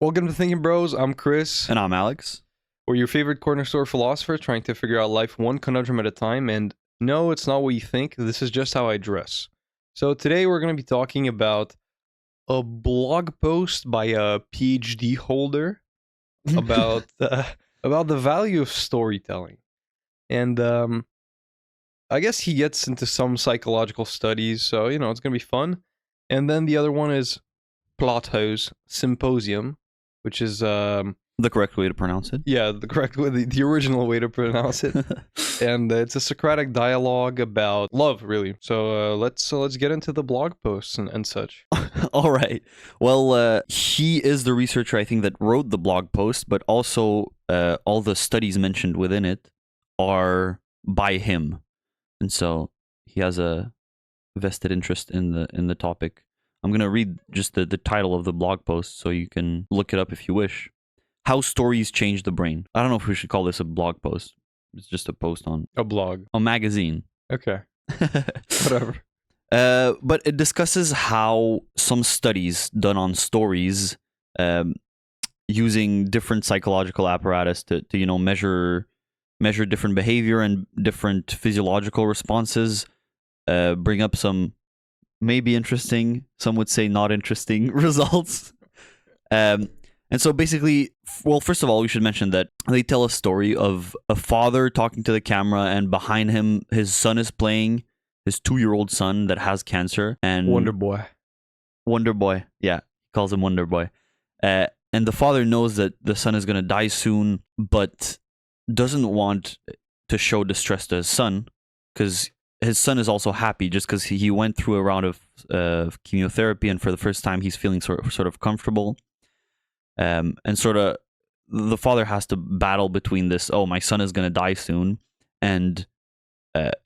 Welcome to Thinkin Bros. I'm Chris. And I'm Alex. We're your favorite corner store philosophers trying to figure out life one conundrum at a time. And no, it's not what you think. This is just how I dress. So today we're going to be talking about a blog post by a PhD holder about the value of storytelling. And I guess he gets into some psychological studies, so it's going to be fun. And then the other one is Plato's Symposium, which is The correct way to pronounce it. yeah, the correct way, the original way to pronounce it. And it's a Socratic dialogue about love, really. So let's get into the blog posts and such. All right. Well, he is the researcher, I think, that wrote the blog post, but also all the studies mentioned within it are by him. And so he has a vested interest in the topic. I'm going to read just the title of the blog post so you can look it up if you wish. How Stories Change the Brain. I don't know if we should call this a blog post. It's just a post on A blog. a magazine. Okay. Whatever. But it discusses how some studies done on stories using different psychological apparatus to measure different behavior and different physiological responses bring up some maybe interesting, some would say not interesting results. And so basically, well, first of all, we should mention that they tell a story of a father talking to the camera, and behind him, his son is playing, his 2-year-old son that has cancer. And Wonder Boy. Wonder Boy, yeah, he calls him Wonder Boy. And the father knows that the son is going to die soon, but doesn't want to show distress to his son, because his son is also happy just because he went through a round of chemotherapy, and for the first time he's feeling sort of comfortable. And sort of the father has to battle between this, oh, my son is going to die soon, and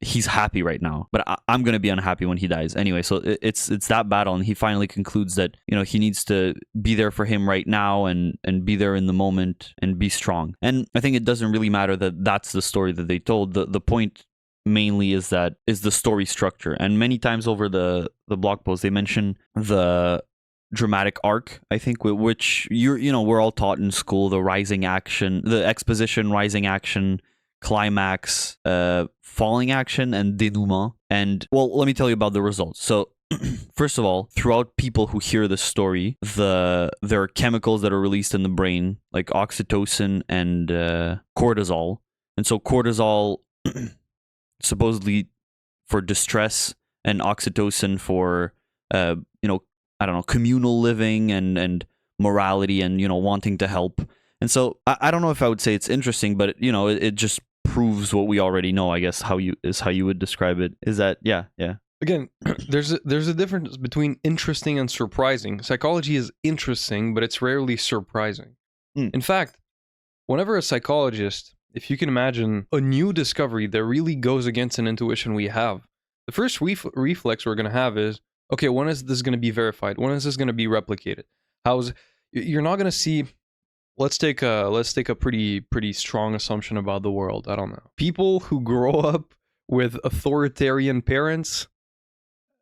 he's happy right now, but I'm going to be unhappy when he dies. Anyway, so it's that battle, and he finally concludes that, he needs to be there for him right now and be there in the moment and be strong. And I think it doesn't really matter that that's the story that they told. The point mainly is the story structure. And many times over the blog post, they mention the dramatic arc, I think, which we're all taught in school: the rising action, the exposition, rising action, climax, falling action, and denouement. And well, let me tell you about the results. So first of all, throughout people who hear the story, there are chemicals that are released in the brain, like oxytocin and cortisol. And so cortisol supposedly for distress, and oxytocin for I don't know, communal living and morality and, wanting to help. And so I don't know if I would say it's interesting, but, it just proves what we already know, I guess, how you would describe it. Is that, yeah. Again, there's a difference between interesting and surprising. Psychology is interesting, but it's rarely surprising. In fact, whenever a psychologist, if you can imagine a new discovery that really goes against an intuition we have, the first reflex we're going to have is, okay, when is this going to be verified? When is this going to be replicated? You're not going to see. Let's take a pretty strong assumption about the world. I don't know. People who grow up with authoritarian parents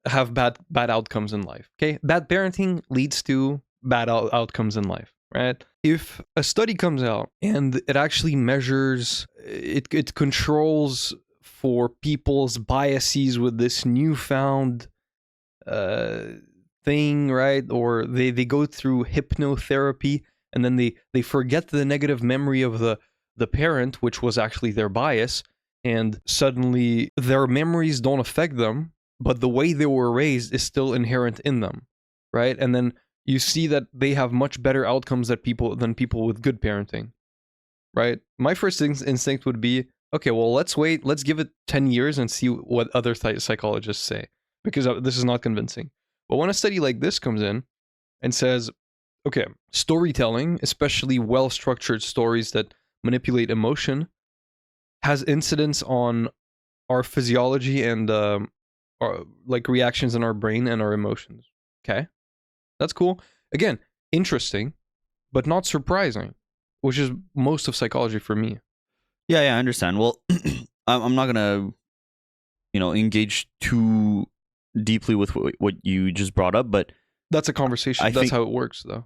have bad outcomes in life. Okay, bad parenting leads to bad outcomes in life, right? If a study comes out and it actually measures, it controls for people's biases with this newfound thing, right? Or they go through hypnotherapy, and then they forget the negative memory of the parent, which was actually their bias, and suddenly their memories don't affect them, but the way they were raised is still inherent in them, right? And then you see that they have much better outcomes than people with good parenting, right? My first instinct would be, okay, well, let's give it 10 years and see what other psychologists say, because this is not convincing. But when a study like this comes in and says, okay, storytelling, especially well-structured stories that manipulate emotion, has incidence on our physiology and our like reactions in our brain and our emotions. Okay, that's cool. Again, interesting, but not surprising, which is most of psychology for me. Yeah, I understand. Well, I'm not gonna, engage too deeply with what you just brought up, but That's a conversation. That's how it works, though.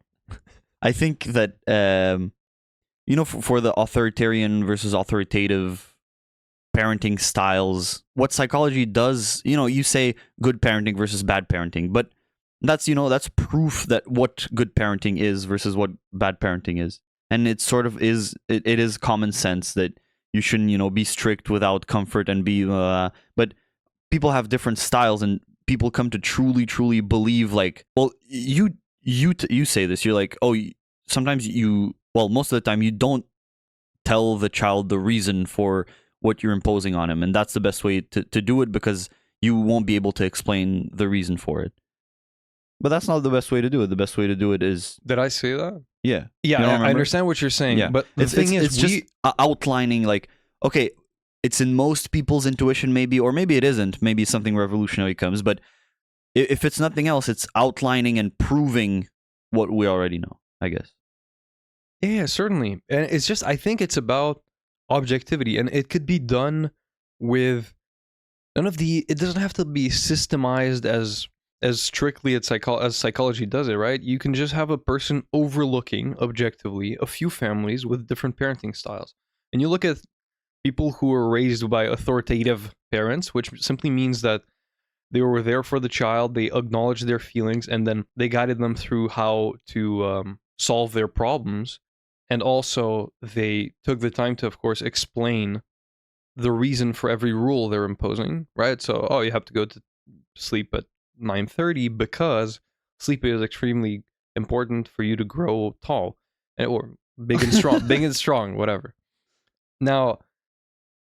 I think that for the authoritarian versus authoritative parenting styles, what psychology does, you say good parenting versus bad parenting, but that's proof that what good parenting is versus what bad parenting is. And it sort of is, it is common sense that you shouldn't, be strict without comfort and be, but people have different styles, and people come to truly, truly believe, like, well, you say this, you're like, oh, sometimes most of the time you don't tell the child the reason for what you're imposing on him, and that's the best way to do it, because you won't be able to explain the reason for it. But that's not the best way to do it. The best way to do it is... Did I say that? Yeah. Yeah, I understand what you're saying. Yeah. But the thing is, it's just outlining, like, okay, it's in most people's intuition, maybe, or maybe it isn't. Maybe something revolutionary comes. But if it's nothing else, it's outlining and proving what we already know, I guess. Yeah, certainly. And it's just, I think it's about objectivity. And it could be done with it doesn't have to be systemized as strictly as psychology does it, right? You can just have a person overlooking objectively a few families with different parenting styles. And you look at people who were raised by authoritative parents, which simply means that they were there for the child, they acknowledged their feelings, and then they guided them through how to solve their problems. And also, they took the time to, of course, explain the reason for every rule they're imposing, right? So, you have to go to sleep at 9:30 because sleep is extremely important for you to grow tall, or big and strong, whatever. Now,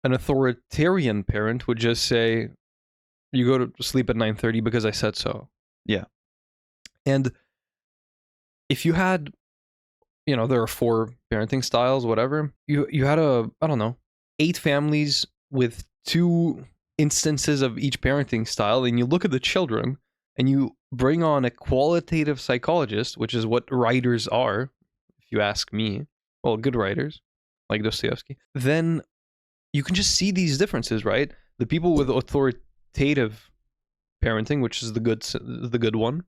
an authoritarian parent would just say, you go to sleep at 9:30 because I said so. Yeah. And if you had, there are 4 parenting styles, whatever. You had 8 families with 2 instances of each parenting style, and you look at the children and you bring on a qualitative psychologist, which is what writers are, if you ask me. Well, good writers like Dostoevsky. Then you can just see these differences, right? The people with authoritative parenting, which is the good one,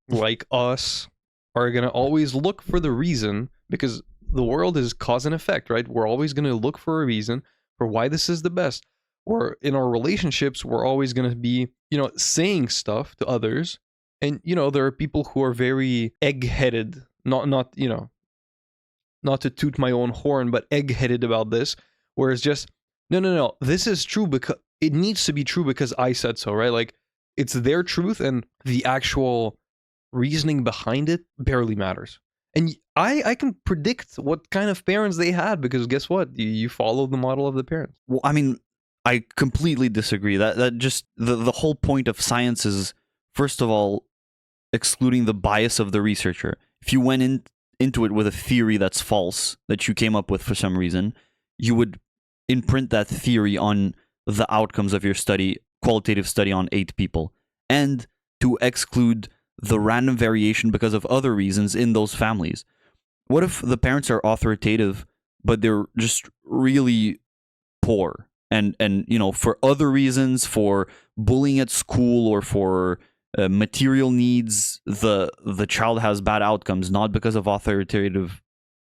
like us, are going to always look for the reason, because the world is cause and effect, right? We're always going to look for a reason for why this is the best. Or in our relationships, we're always going to be, saying stuff to others. And, there are people who are very egg-headed, not to toot my own horn, but egg-headed about this, where it's just, no, this is true because it needs to be true because I said so, right? Like, it's their truth, and the actual reasoning behind it barely matters. And I can predict what kind of parents they had, because guess what? You follow the model of the parents. Well, I mean, I completely disagree. That just the whole point of science is, first of all, excluding the bias of the researcher. If you went into it with a theory that's false, that you came up with for some reason, you would imprint that theory on the outcomes of your study, qualitative study on 8 people, and to exclude the random variation because of other reasons in those families. What if the parents are authoritative, but they're just really poor? And for other reasons, for bullying at school or for material needs, the child has bad outcomes, not because of authoritative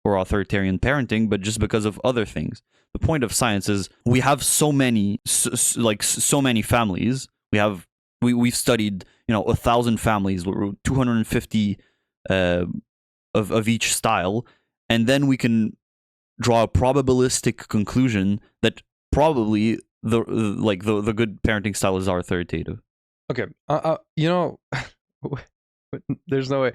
or authoritarian parenting, but just because of other things. The point of science is we have so many families. We've studied 1,000 families, 250 of each style, and then we can draw a probabilistic conclusion that probably the good parenting style is authoritative. Okay, there's no way.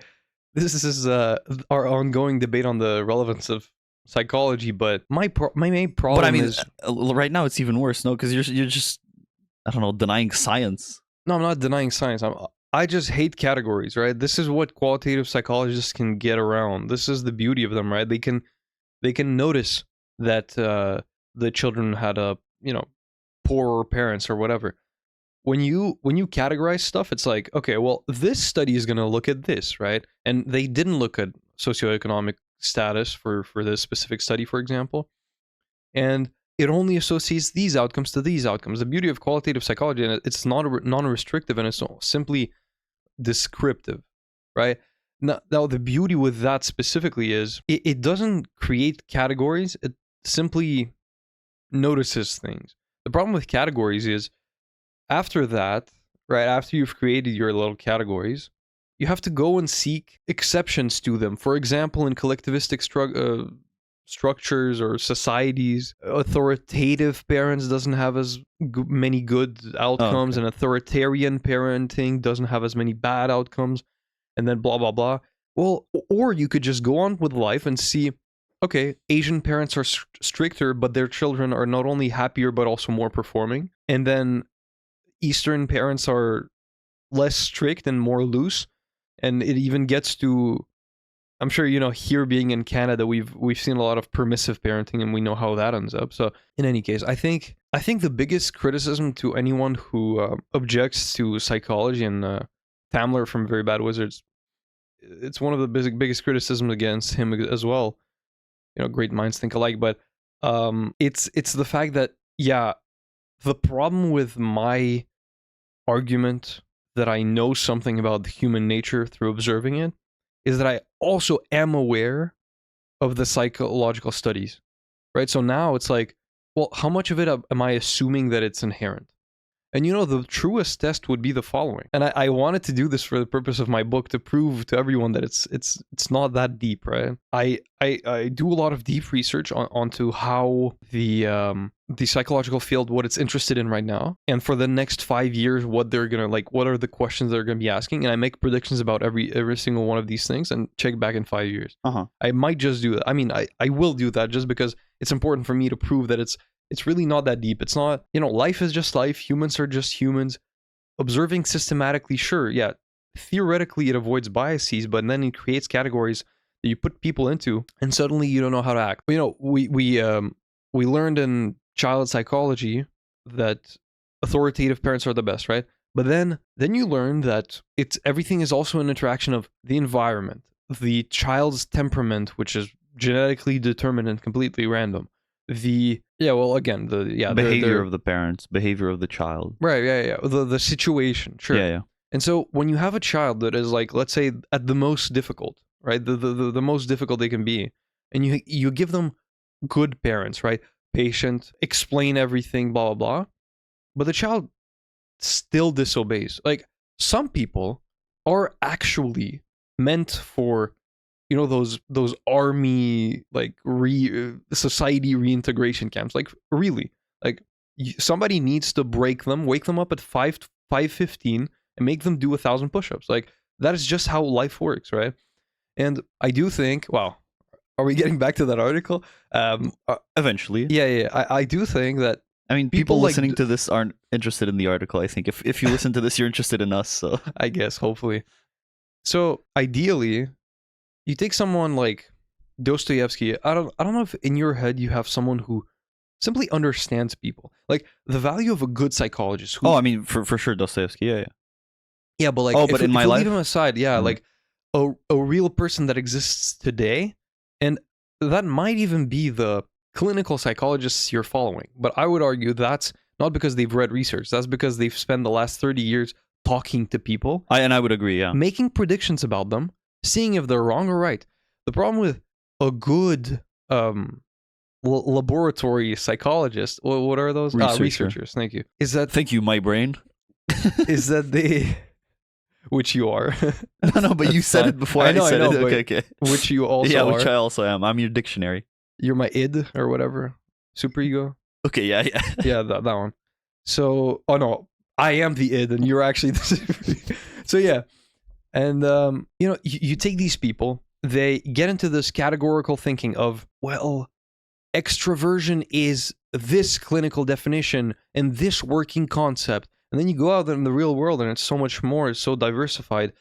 This is our ongoing debate on the relevance of psychology, but my main problem. But I mean, is right now it's even worse, no? Because you're just, I don't know, denying science. No, I'm not denying science. I just hate categories, right? This is what qualitative psychologists can get around. This is the beauty of them, right? They can notice that the children had poorer parents or whatever. When you categorize stuff, it's like, okay, well, this study is going to look at this, right? And they didn't look at socioeconomic status for this specific study, for example. And it only associates these outcomes to these outcomes. The beauty of qualitative psychology, and it's not non-restrictive, and it's simply descriptive, right? Now the beauty with that specifically is it doesn't create categories. It simply notices things. The problem with categories is after that, right after you've created your little categories, you have to go and seek exceptions to them. For example, in collectivistic structures or societies, authoritative parents doesn't have as many good outcomes, and authoritarian parenting doesn't have as many bad outcomes, and then blah blah blah. Well, or you could just go on with life and see, okay, Asian parents are stricter, but their children are not only happier but also more performing, and then Eastern parents are less strict and more loose, and it even gets to, I'm sure here being in Canada, we've seen a lot of permissive parenting, and we know how that ends up. So in any case, I think the biggest criticism to anyone who objects to psychology, and Tamler from Very Bad Wizards, it's one of the biggest criticisms against him as well. Great minds think alike, but it's the fact that the problem with my argument that I know something about human nature through observing it is that I also am aware of the psychological studies, right? So now it's like, well, how much of it am I assuming that it's inherent? And the truest test would be the following. And I wanted to do this for the purpose of my book to prove to everyone that it's not that deep, right? I do a lot of deep research onto how the psychological field, what it's interested in right now, and for the next 5 years, what they're gonna what are the questions they're gonna be asking, and I make predictions about every single one of these things, and check back in 5 years. I might just do that. I mean, I will do that just because it's important for me to prove that it's really not that deep. It's not, life is just life. Humans are just humans. Observing systematically, sure, yeah. Theoretically, it avoids biases, but then it creates categories that you put people into, and suddenly you don't know how to act. We learned in child psychology that authoritative parents are the best, right? But then you learn that everything is also an interaction of the environment, the child's temperament, which is genetically determined and completely random. The behavior of the parents, behavior of the child, right? The situation, sure. Yeah. And so when you have a child that is let's say at the most difficult, right, the most difficult they can be, and you give them good parents, right, patient, explain everything, blah blah blah, but the child still disobeys. Some people are actually meant for those army society reintegration camps. Really, somebody needs to break them, wake them up at 5:15 and make them do 1,000 push-ups. That is just how life works, right? And I do think, wow, are we getting back to that article? Eventually. Yeah. I do think that, I mean, people listening to this aren't interested in the article. I think if you listen to this, you're interested in us. So I guess, hopefully. So ideally, you take someone like Dostoevsky. I don't know if in your head you have someone who simply understands people. The value of a good psychologist. I mean, for sure, Dostoevsky. Yeah. Yeah, but but in my life, leave him aside, a real person that exists today, and that might even be the clinical psychologists you're following. But I would argue that's not because they've read research. That's because they've spent the last 30 years talking to people. I would agree, yeah. Making predictions about them, seeing if they're wrong or right. The problem with a good laboratory psychologist, what are those? Researchers, thank you. Thank you, my brain. Is that they... Which you are. No, but you said it before I said it. Okay. Which you also are. Yeah, which I also am. I'm your dictionary. You're my id or whatever. Superego. Okay, yeah. Yeah, that one. So, no, I am the id and you're actually the So yeah. And, you take these people, they get into this categorical thinking of, well, extroversion is this clinical definition and this working concept. And then you go out in the real world and it's so much more, it's so diversified.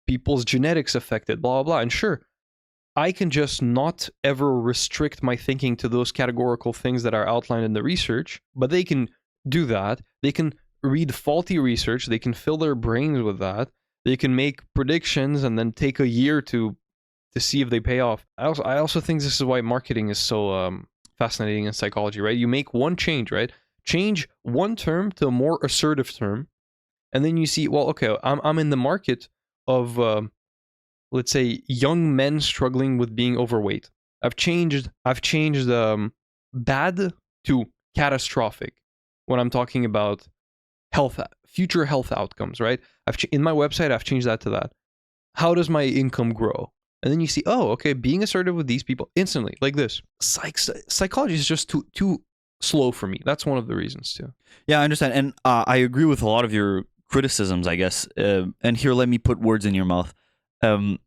People's genetics affected, blah, blah, blah. And sure, I can just not ever restrict my thinking to those categorical things that are outlined in the research, but they can do that. They can read faulty research. They can fill their brains with that. They can make predictions and then take a year to see if they pay off. I also think this is why marketing is so fascinating in psychology, right? You make one change, right? Change one term to a more assertive term, and then you see, well, okay, I'm in the market of let's say, young men struggling with being overweight. I've changed bad to catastrophic when I'm talking about future health outcomes, right? In my website, I've changed that to that. How does my income grow? And then you see, oh, okay, being assertive with these people instantly, like this. Psychology is just too slow for me. That's one of the reasons too. Yeah, I understand, and I agree with a lot of your criticisms, I guess. And here, let me put words in your mouth. Are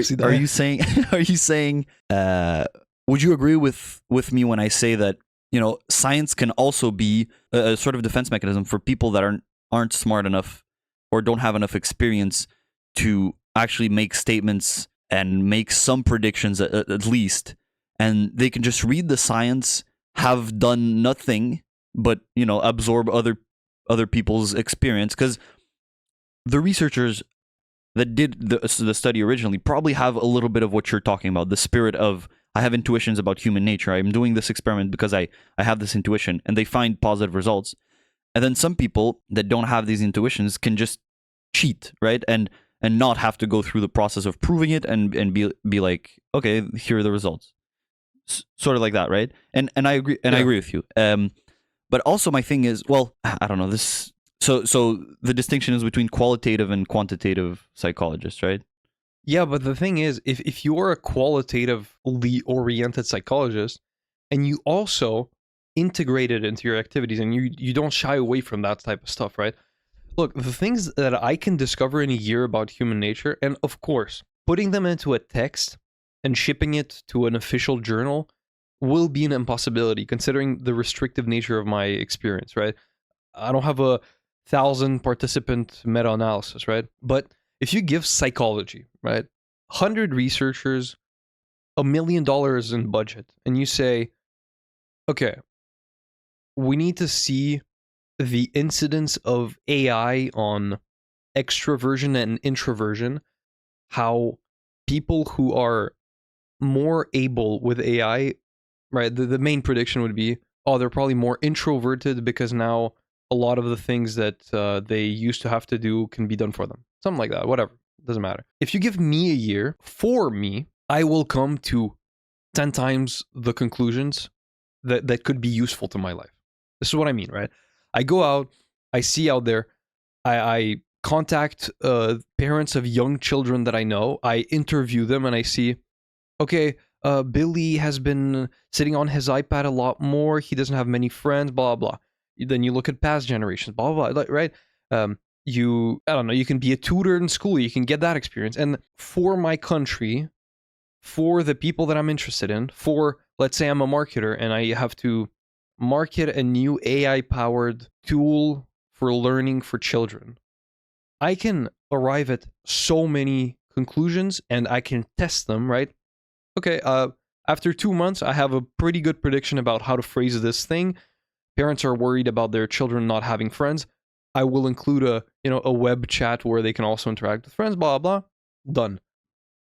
you saying? Are you saying? Would you agree with me when I say that, you know, science can also be a sort of defense mechanism for people that aren't smart enough or don't have enough experience to actually make statements and make some predictions at least, and they can just read the science, have done nothing but, you know, absorb other people's experience, because the researchers that did the study originally probably have a little bit of what you're talking about, the spirit of, I have intuitions about human nature, I'm doing this experiment because I have this intuition, and they find positive results. And then some people that don't have these intuitions can just cheat, right? And not have to go through the process of proving it and be like, okay, here are the results. Sort of like that, right? And I agree, and I agree with you. But also my thing is, well, I don't know this. So the distinction is between qualitative and quantitative psychologists, right? Yeah, but the thing is, if you're a qualitatively oriented psychologist and you also integrate it into your activities and you don't shy away from that type of stuff, right? Look, the things that I can discover in a year about human nature, and of course, putting them into a text and shipping it to an official journal will be an impossibility considering the restrictive nature of my experience, right? I don't have a 1,000 participant meta-analysis, right? But if you give psychology, right, 100 researchers, $1 million in budget, and you say, okay, we need to see the incidence of AI on extroversion and introversion, how people who are more able with AI, right, the main prediction would be, oh, they're probably more introverted because now a lot of the things that they used to have to do can be done for them. Something like that, whatever, doesn't matter. If you give me a year, for me, I will come to 10 times the conclusions that could be useful to my life. This is what I mean, right? I go out, I see out there, I contact parents of young children that I know, I interview them, and I see, okay, Billy has been sitting on his iPad a lot more, he doesn't have many friends, blah, blah. Then you look at past generations, blah, blah, blah, right? I don't know, you can be a tutor in school, you can get that experience. And for my country, for the people that I'm interested in, for, let's say I'm a marketer and I have to market a new AI-powered tool for learning for children, I can arrive at so many conclusions and I can test them, right? Okay, after 2 months, I have a pretty good prediction about how to phrase this thing. Parents are worried about their children not having friends. I will include a web chat where they can also interact with friends, blah, blah, done.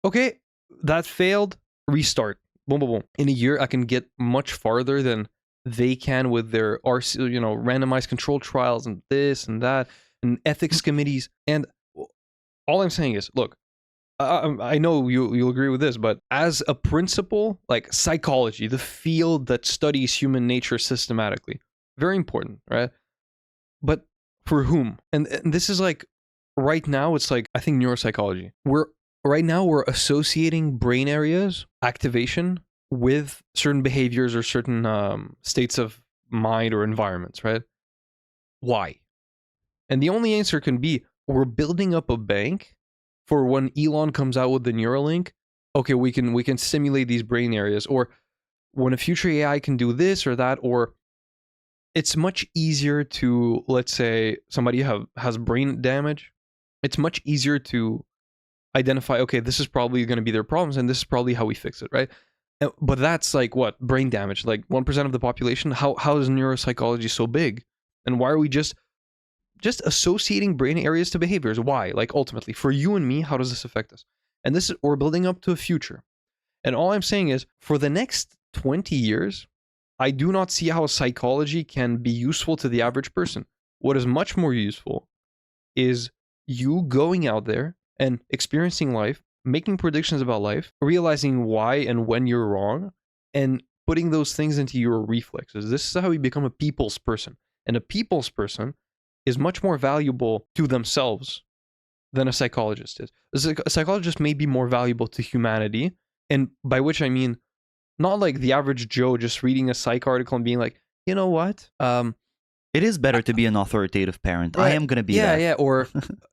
Okay, that failed, restart. Boom, boom, boom. In a year, I can get much farther than they can with their randomized control trials and this and that and ethics committees. And all I'm saying is, look, I know you'll agree with this, but as a principle, like psychology, the field that studies human nature systematically, very important, right? But for whom? And this is like, right now, it's like, I think neuropsychology. We're associating brain areas activation with certain behaviors or certain states of mind or environments, right? Why? And the only answer can be, we're building up a bank for when Elon comes out with the Neuralink. Okay, we can simulate these brain areas, or when a future AI can do this or that, or it's much easier to, let's say somebody has brain damage, it's much easier to identify, okay, this is probably going to be their problems and this is probably how we fix it, right? But that's like what? Brain damage, like 1% of the population. How is neuropsychology so big? And why are we just associating brain areas to behaviors? Why? Like, ultimately, for you and me, how does this affect us? And we're building up to a future. And all I'm saying is, for the next 20 years, I do not see how psychology can be useful to the average person. What is much more useful is you going out there and experiencing life, making predictions about life, realizing why and when you're wrong, and putting those things into your reflexes. This is how you become a people's person. And a people's person is much more valuable to themselves than a psychologist is. A psychologist may be more valuable to humanity, and by which I mean not like the average Joe just reading a psych article and being like, you know what? It is better to be an authoritative parent. Right. I am going to be that. Yeah. Or,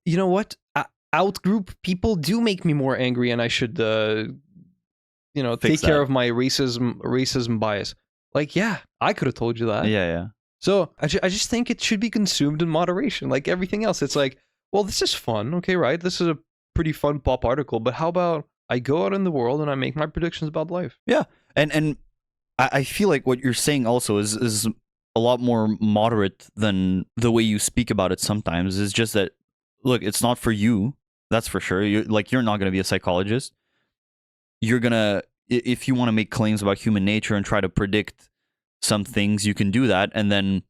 you know what? Outgroup people do make me more angry, and I should, take care of my racism bias. Like, yeah, I could have told you that. Yeah. So I just think it should be consumed in moderation, like everything else. It's like, well, this is fun, okay, right? This is a pretty fun pop article, but how about I go out in the world and I make my predictions about life? Yeah, and I feel like what you're saying also is a lot more moderate than the way you speak about it sometimes. It's just that, look, it's not for you, that's for sure. You're not going to be a psychologist. You're going to, if you want to make claims about human nature and try to predict some things, you can do that, and then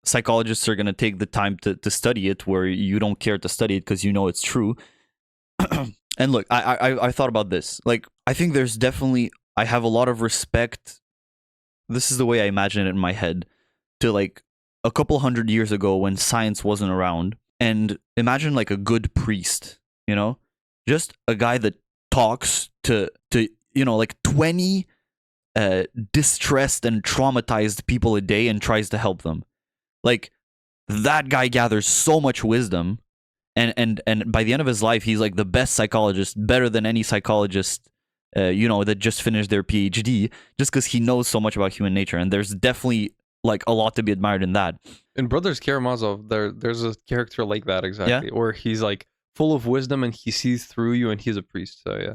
psychologists are going to take the time to study it where you don't care to study it because you know it's true. And look, I thought about this. Like, I think there's definitely, I have a lot of respect. This is the way I imagine it in my head, to like a couple hundred years ago when science wasn't around. And imagine like a good priest, just a guy that talks to like 20 distressed and traumatized people a day and tries to help them. Like, that guy gathers so much wisdom, and by the end of his life, he's like the best psychologist, better than any psychologist, that just finished their PhD, just because he knows so much about human nature. And there's definitely like a lot to be admired in that. In Brothers Karamazov, there's a character like that exactly, Yeah? where he's like full of wisdom and he sees through you, and he's a priest. So yeah,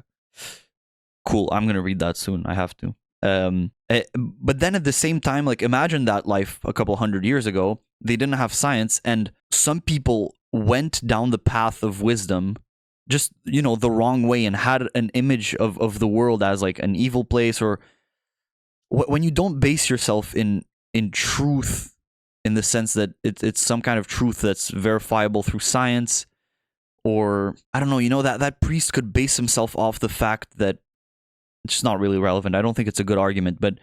Cool. I'm gonna read that soon. I have to. But then at the same time, like, imagine that life a couple hundred years ago. They didn't have science, and some people went down the path of wisdom just the wrong way and had an image of the world as like an evil place. Or when you don't base yourself in truth, in the sense that it's some kind of truth that's verifiable through science, or I don't know, that priest could base himself off the fact that it's just not really relevant. I don't think it's a good argument, but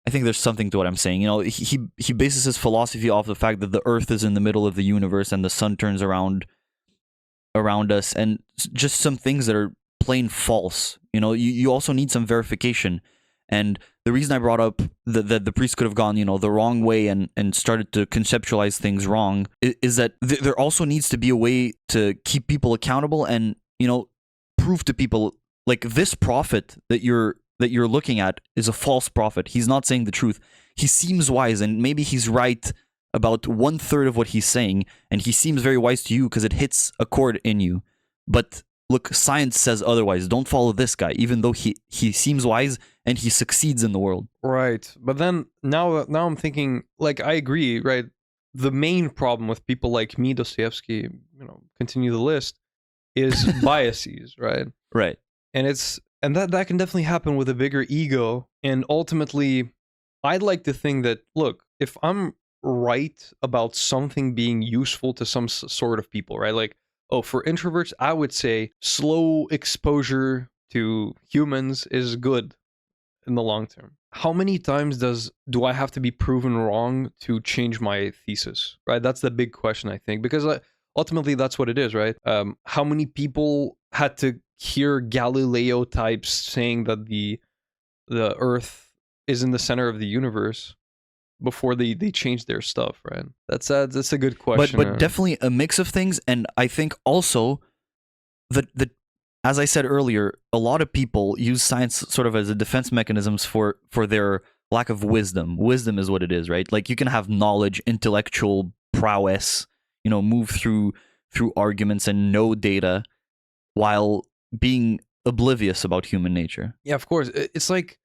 I think there's something to what I'm saying. He bases his philosophy off the fact that the Earth is in the middle of the universe and the sun turns around us, and just some things that are plain false. You also need some verification. And the reason I brought up that the priest could have gone, the wrong way and started to conceptualize things wrong is that there also needs to be a way to keep people accountable and, prove to people, like, this prophet that you're looking at is a false prophet. He's not saying the truth. He seems wise, and maybe he's right about 1/3 of what he's saying, and he seems very wise to you because it hits a chord in you. But look, science says otherwise. Don't follow this guy, even though he seems wise and he succeeds in the world. right. But then now I'm thinking, like, I agree, right? The main problem with people like me, Dostoevsky, continue the list, is biases, right? Right. And that can definitely happen with a bigger ego. And ultimately, I'd like to think that, look, if I'm right about something being useful to some sort of people, right? Like, for introverts, I would say slow exposure to humans is good in the long term. How many times do I have to be proven wrong to change my thesis, right? That's the big question, I think, because ultimately that's what it is, right? How many people had to hear Galileo types saying that the Earth is in the center of the universe before they changed their stuff, right? That's a good question. But definitely a mix of things, and I think also that as I said earlier, a lot of people use science sort of as a defense mechanisms for their lack of wisdom. Wisdom is what it is, right? Like, you can have knowledge, intellectual prowess, move through arguments and know data while being oblivious about human nature. Yeah, of course. It's like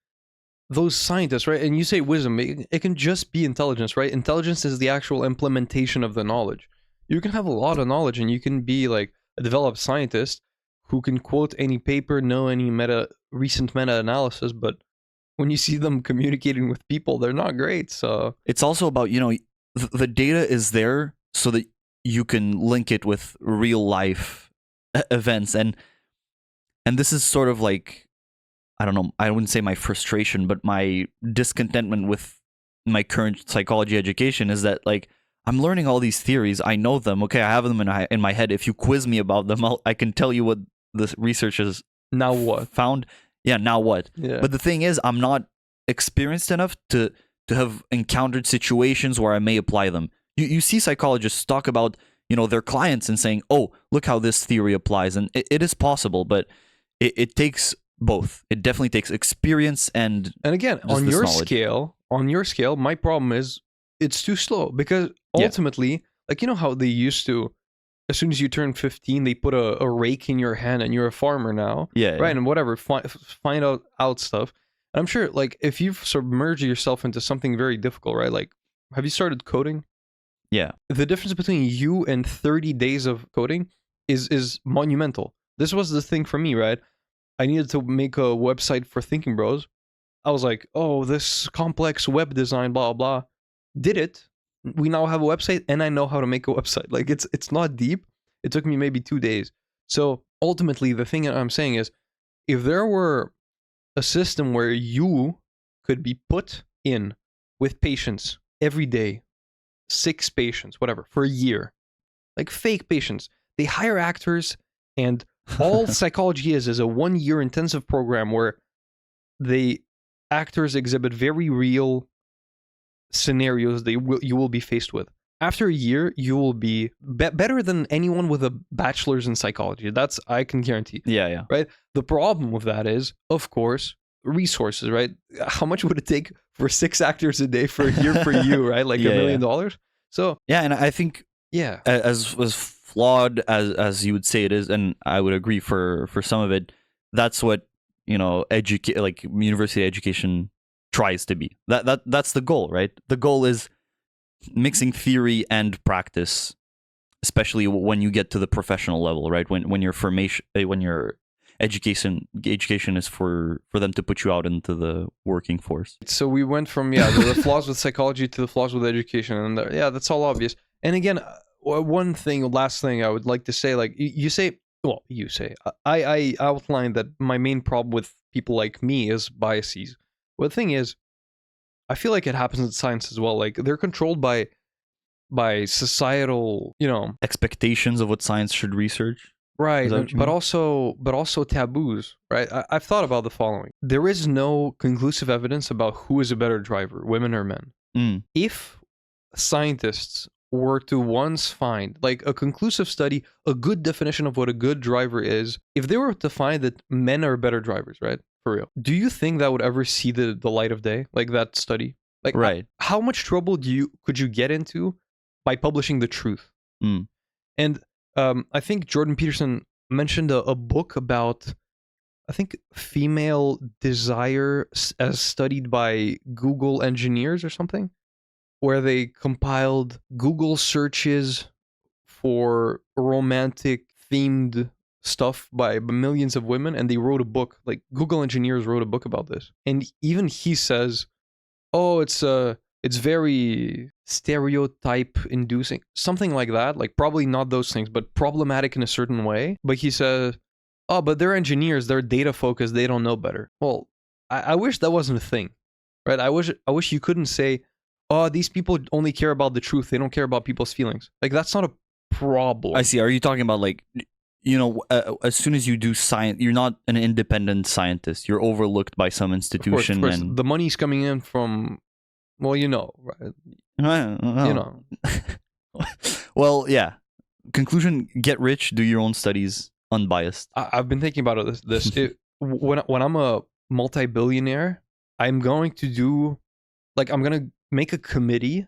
those scientists, right? And you say wisdom, it can just be intelligence, right? Intelligence is the actual implementation of the knowledge. You can have a lot of knowledge and you can be like a developed scientist who can quote any paper, know any recent meta-analysis, but when you see them communicating with people, they're not great. So it's also about, the data is there so that you can link it with real life events, and this is sort of like, I don't know, I wouldn't say my frustration, but my discontentment with my current psychology education is that, like, I'm learning all these theories. I know them. Okay, I have them in my head. If you quiz me about them, I can tell you what the research has Now what? found. Yeah, now what? Yeah. But the thing is, I'm not experienced enough to have encountered situations where I may apply them. You see psychologists talk about, their clients and saying, oh, look how this theory applies. And it is possible, but it takes both. It definitely takes experience and again, just on this your knowledge. scale, my problem is it's too slow, because ultimately, like, how they used to, as soon as you turn 15, they put a rake in your hand and you're a farmer now. Yeah, right? And whatever, find out stuff. And I'm sure, like, if you've submerged yourself into something very difficult, right? Like, have you started coding? Yeah. The difference between you and 30 days of coding is monumental. This was the thing for me, right? I needed to make a website for Thinkin Bros. I was like, oh, this complex web design, blah, blah. Did it. We now have a website, and I know how to make a website. Like, it's not deep. It took me maybe 2 days. So ultimately, the thing that I'm saying is, if there were a system where you could be put in with patients every day, 6 patients, whatever, for a year, like fake patients, they hire actors, and all psychology is a 1-year intensive program where the actors exhibit very real scenarios you will be faced with. After a year, you will be better than anyone with a bachelor's in psychology. That's, I can guarantee. Yeah. Right? The problem with that is, of course, resources, right? How much would it take for 6 actors a day for a year for you, right? Like $1 million? So yeah, and I think as flawed as you would say it is, and I would agree for some of it, that's what like university education tries to be. That's the goal, right? The goal is mixing theory and practice, especially when you get to the professional level, right? When your education is for them to put you out into the working force. So we went from the flaws with psychology to the flaws with education, and that's all obvious. And again, last thing I would like to say, like I outlined that my main problem with people like me is biases. Well, the thing is, I feel like it happens in science as well. Like, they're controlled by societal, expectations of what science should research. Right, but also taboos, right? I've thought about the following. There is no conclusive evidence about who is a better driver, women or men. If scientists were to once find, like, a conclusive study, a good definition of what a good driver is, if they were to find that men are better drivers, right? For real. Do you think that would ever see the light of day? Like, that study? Like, right. How much trouble could you get into by publishing the truth? And I think Jordan Peterson mentioned a book about, I think, female desire as studied by Google engineers or something, where they compiled Google searches for romantic themed stuff by millions of women, and they wrote a book. Like, Google engineers wrote a book about this, and even he says, oh, it's very stereotype inducing, something like that. Like, probably not those things, but problematic in a certain way. But he says, oh, but they're engineers, they're data focused, they don't know better. Well, I wish that wasn't a thing, right? I wish you couldn't say, oh, these people only care about the truth, they don't care about people's feelings. Like, that's not a problem. I see. Are you talking about, like, as soon as you do science, you're not an independent scientist. You're overlooked by some institution. Of course. And the money's coming in from, well, right? Well, yeah. Conclusion: get rich, do your own studies, unbiased. I've been thinking about this. When I'm a multi-billionaire, I'm going to make a committee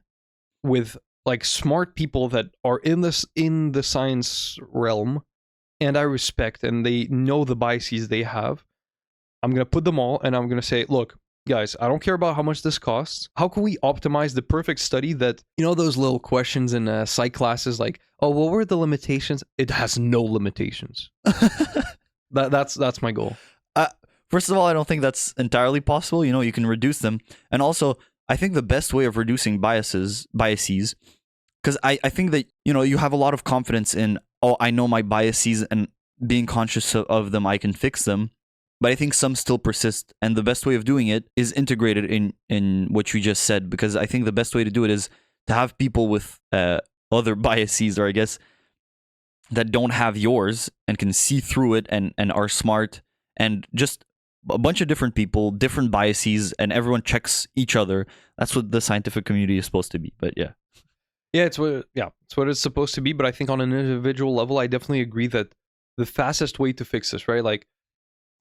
with, like, smart people that are in the science realm, and I respect, and they know the biases they have. I'm going to put them all, and I'm going to say, look, guys, I don't care about how much this costs. How can we optimize the perfect study that, those little questions in psych classes, like, oh, what were the limitations? It has no limitations. That's my goal. First of all, I don't think that's entirely possible. You can reduce them. And also, I think the best way of reducing biases, because I think that, you have a lot of confidence in, oh, I know my biases, and being conscious of them, I can fix them. But I think some still persist, and the best way of doing it is integrated in what you just said. Because I think the best way to do it is to have people with other biases, or I guess that don't have yours and can see through it and are smart, and just a bunch of different people, different biases, and everyone checks each other. That's what the scientific community is supposed to be. But yeah, it's what it's supposed to be. But I think on an individual level, I definitely agree that the fastest way to fix this, right? Like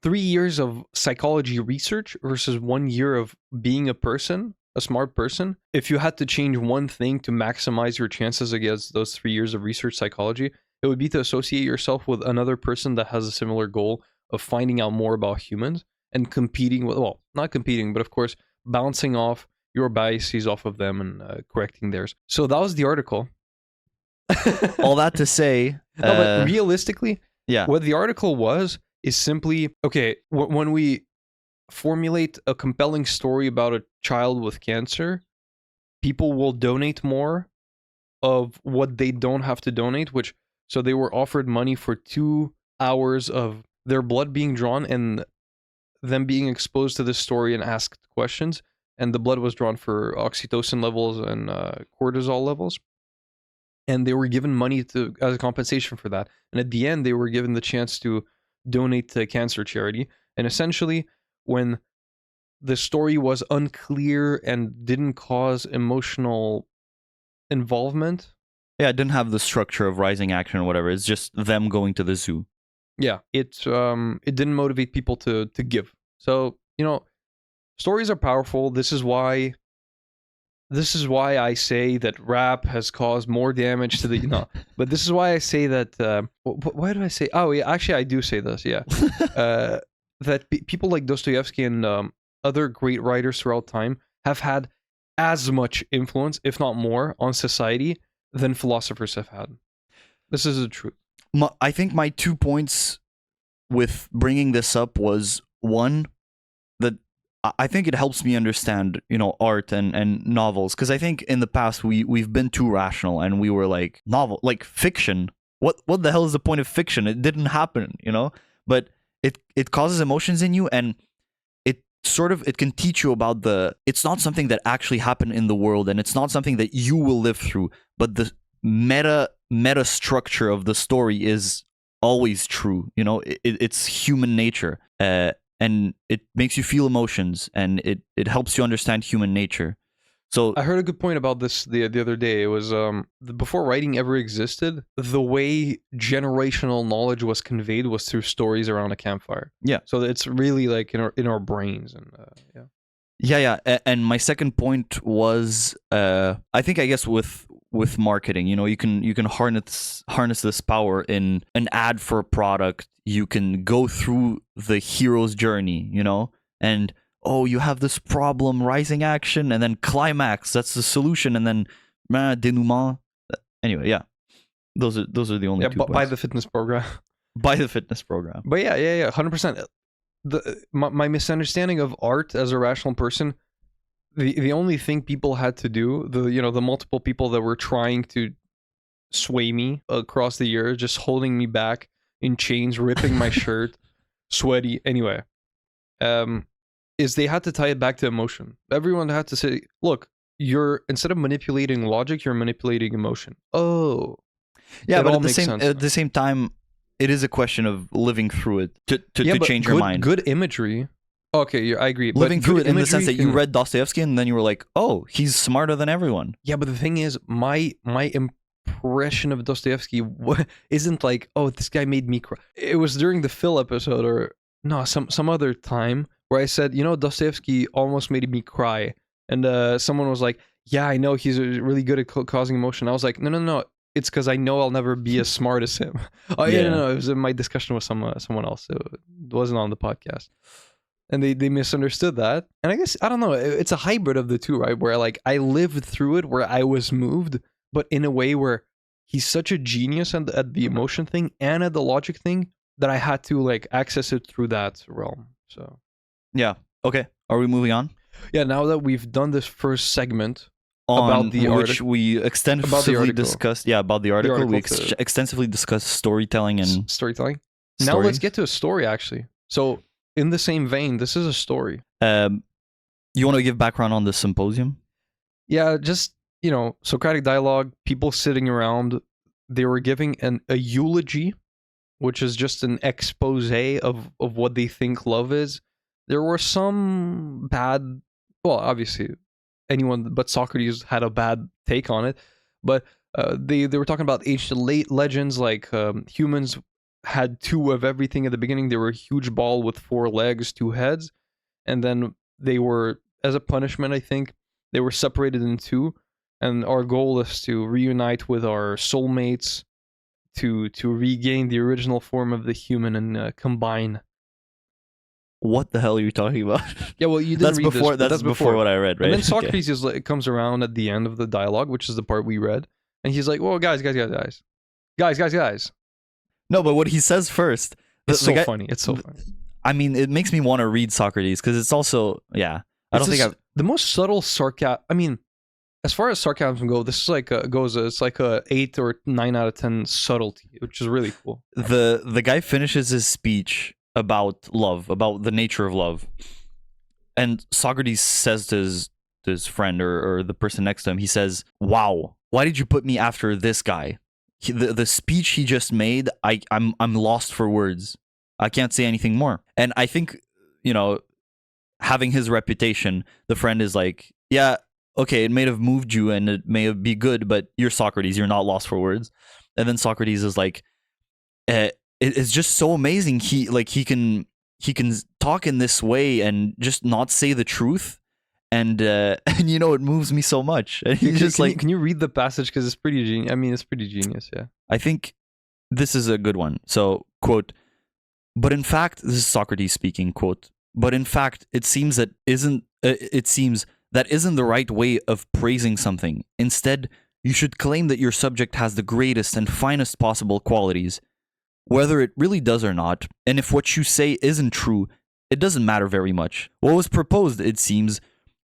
3 years of psychology research versus 1 year of being a person, a smart person. If you had to change one thing to maximize your chances against those 3 years of research psychology, it would be to associate yourself with another person that has a similar goal of finding out more about humans and competing with, well, not competing, but of course, bouncing off your biases off of them and correcting theirs. So that was the article. all that to say, no, but realistically, yeah, what the article was is simply, okay, when we formulate a compelling story about a child with cancer, people will donate more of what they don't have to donate, so they were offered money for 2 hours of their blood being drawn and them being exposed to this story and asked questions. And the blood was drawn for oxytocin levels and cortisol levels. And they were given money as a compensation for that. And at the end, they were given the chance to donate to cancer charity. And essentially, when the story was unclear and didn't cause emotional involvement, it didn't have the structure of rising action or whatever. It's just them going to the zoo. Yeah, it didn't motivate people to give. So, stories are powerful. This is why I say that rap has caused more damage to the but this is why I say that why do I say, oh yeah, actually I do say this, yeah. That people like Dostoevsky and other great writers throughout time have had as much influence, if not more, on society than philosophers have had. This is the truth. I think my 2 points with bringing this up was, one, that I think it helps me understand, art and novels, because I think in the past we've been too rational, and we were like, fiction. What the hell is the point of fiction? It didn't happen, But it causes emotions in you, and it can teach you about it's not something that actually happened in the world, and it's not something that you will live through, but the meta structure of the story is always true. It's human nature, and it makes you feel emotions, and it helps you understand human nature. So I heard a good point about this the other day. It was before writing ever existed, the way generational knowledge was conveyed was through stories around a campfire. Yeah. So it's really like in our brains, and yeah. And my second point was, I guess with marketing, you can harness this power in an ad for a product. You can go through the hero's journey, and you have this problem, rising action, and then climax, that's the solution, and then denouement. Anyway, yeah, those are the only two points. By the fitness program. By the fitness program. But yeah, 100%. My misunderstanding of art as a rational person, the only thing people had to do, the multiple people that were trying to sway me across the years, just holding me back in chains, ripping my shirt, sweaty. Anyway, is they had to tie it back to emotion. Everyone had to say, look, instead of manipulating logic, you're manipulating emotion. Oh, yeah, but at the same time, it is a question of living through it to change your mind. Good imagery. Okay, I agree. Living through it in the sense that you read Dostoevsky and then you were like, oh, he's smarter than everyone. Yeah, but the thing is, my impression of Dostoevsky isn't like, oh, this guy made me cry. It was during the Phil episode, or no, some other time, where I said, Dostoevsky almost made me cry. And someone was like, yeah, I know he's really good at causing emotion. I was like, no. It's because I know I'll never be as smart as him. Oh, yeah, no. It was in my discussion with someone else. It wasn't on the podcast. And they misunderstood that. And I guess, I don't know, it's a hybrid of the two, right? Where like I lived through it, where I was moved, but in a way where he's such a genius at the emotion thing and at the logic thing that I had to like access it through that realm. So yeah. Okay. Are we moving on? Yeah, now that we've done this first segment about the which we extensively discussed, about the article. We extensively discussed storytelling and storytelling. Now Story? let's get to a story, actually. So, in the same vein, this is a story. You want to give background on the Symposium? Yeah, just, Socratic dialogue, people sitting around, they were giving a eulogy, which is just an expose of what they think love is. There were some bad, well, obviously, anyone but Socrates had a bad take on it, but they were talking about ancient legends, like humans had two of everything at the beginning. They were a huge ball with 4 legs, 2 heads, and then they were, as a punishment, I think, they were separated in 2, and our goal is to reunite with our soulmates to regain the original form of the human and combine. What the hell are you talking about? Yeah, well, you didn't read before, this. That's before what I read, right? And then Socrates is like, comes around at the end of the dialogue, which is the part we read, and he's like, "Well, guys. No, but what he says first, It's so funny. It's so funny. I mean, it makes me want to read Socrates because it's also, yeah. I don't think I've the most subtle sarcasm. I mean, as far as sarcasm go, this is like it's like a 8 or 9 out of 10 subtlety, which is really cool. The guy finishes his speech about love, about the nature of love, and Socrates says to his friend or the person next to him, he says, "Wow, why did you put me after this guy? The speech he just made, I'm lost for words. I can't say anything more." And I think, having his reputation, the friend is like, "Yeah, okay, it may have moved you and it may be good, but you're Socrates, you're not lost for words." And then Socrates is like, it's just so amazing. He can talk in this way and just not say the truth, and it moves me so much. And he's just like, can you read the passage, because it's pretty genius. I mean, it's pretty genius. Yeah, I think this is a good one. So, quote, "But in fact," this is Socrates speaking, quote, "but in fact, it seems that isn't the right way of praising something. Instead, you should claim that your subject has the greatest and finest possible qualities, whether it really does or not, and if what you say isn't true, it doesn't matter very much. What was proposed, it seems,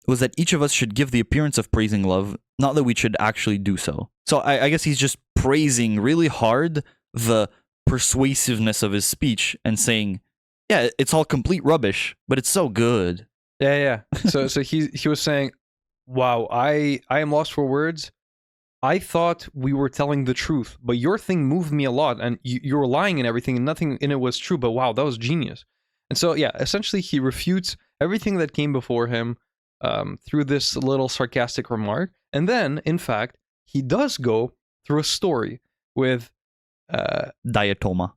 was that each of us should give the appearance of praising love, not that we should actually do so." So I guess he's just praising really hard the persuasiveness of his speech and saying, yeah, it's all complete rubbish, but it's so good. Yeah. So he was saying, "Wow, I am lost for words. I thought we were telling the truth, but your thing moved me a lot, and you were lying and everything, and nothing in it was true. But wow, that was genius." And so, yeah, essentially, he refutes everything that came before him through this little sarcastic remark, and then, in fact, he does go through a story with Diotima,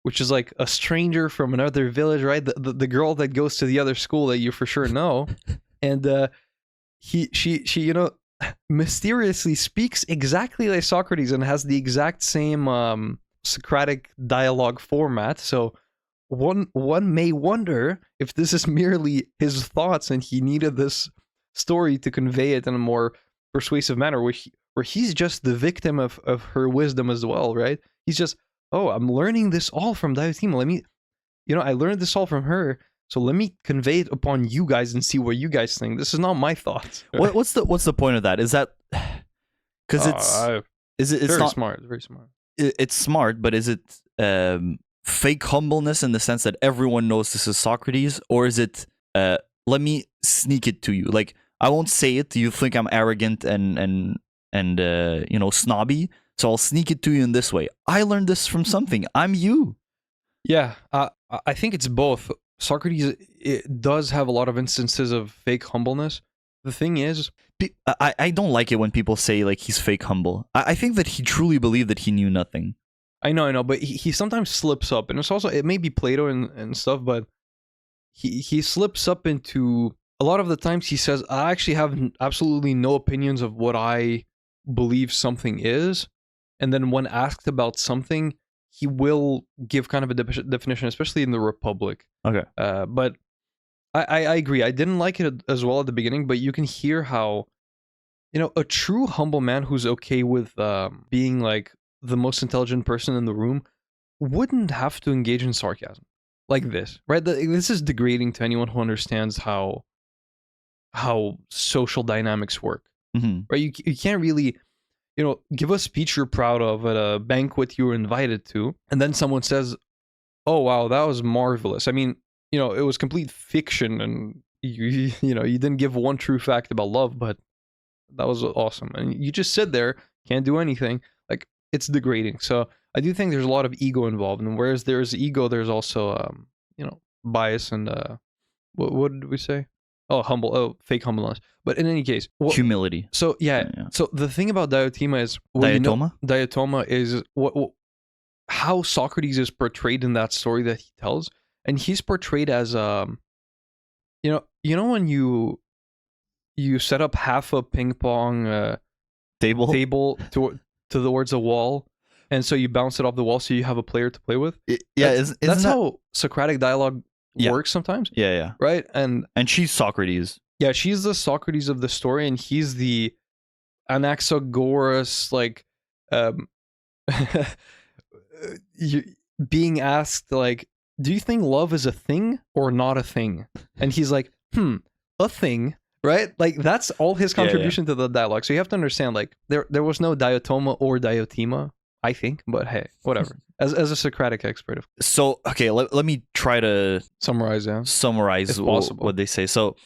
which is like a stranger from another village, right? The girl that goes to the other school that you for sure know, and she mysteriously speaks exactly like Socrates and has the exact same Socratic dialogue format. So one may wonder if this is merely his thoughts and he needed this story to convey it in a more persuasive manner, where he's just the victim of her wisdom as well, right? He's just, "Oh, I'm learning this all from Diotima. I learned this all from her. So let me convey it upon you guys and see what you guys think. This is not my thoughts." Right? What's the point of that? Is that because it's very not smart, very smart. It's smart, but is it fake humbleness in the sense that everyone knows this is Socrates, or is it let me sneak it to you? Like, I won't say it. You think I'm arrogant and snobby, so I'll sneak it to you in this way. I learned this from something. I'm you. Yeah, I think it's both. Socrates, it does have a lot of instances of fake humbleness. The thing is, I don't like it when people say like he's fake humble. I think that he truly believed that he knew nothing. I know, but he sometimes slips up, and it may be Plato and stuff, but he slips up into, a lot of the times he says, "I actually have absolutely no opinions of what I believe something is," and then when asked about something, he will give kind of a definition, especially in the Republic. Okay. But I agree. I didn't like it as well at the beginning, but you can hear how, a true humble man who's okay with being like the most intelligent person in the room wouldn't have to engage in sarcasm like this, right? This is degrading to anyone who understands how social dynamics work, Mm-hmm. right? You can't really, give a speech you're proud of at a banquet you were invited to, and then someone says, "Oh wow, that was marvelous." I mean, it was complete fiction, and you didn't give one true fact about love, but that was awesome. And you just sit there, can't do anything. Like, it's degrading. So I do think there's a lot of ego involved, and whereas there's ego, there's also bias and what did we say? Oh, fake humbleness. But in any case, humility. So yeah. So the thing about Diotima is Diatoma is how Socrates is portrayed in that story that he tells, and he's portrayed as when you set up half a ping pong table towards a wall, and so you bounce it off the wall so you have a player to play with. That's how Socratic dialogue works sometimes. Yeah. Right? And she's Socrates. Yeah, she's the Socrates of the story, and he's the Anaxagoras, like being asked, like, do you think love is a thing or not a thing? And he's like, a thing, right? Like, that's all his contribution to the dialogue. So you have to understand, like, there was no Diatoma or Diotima, I think, but hey, whatever. As a Socratic expert. So, okay, let me try to summarize what they say. So,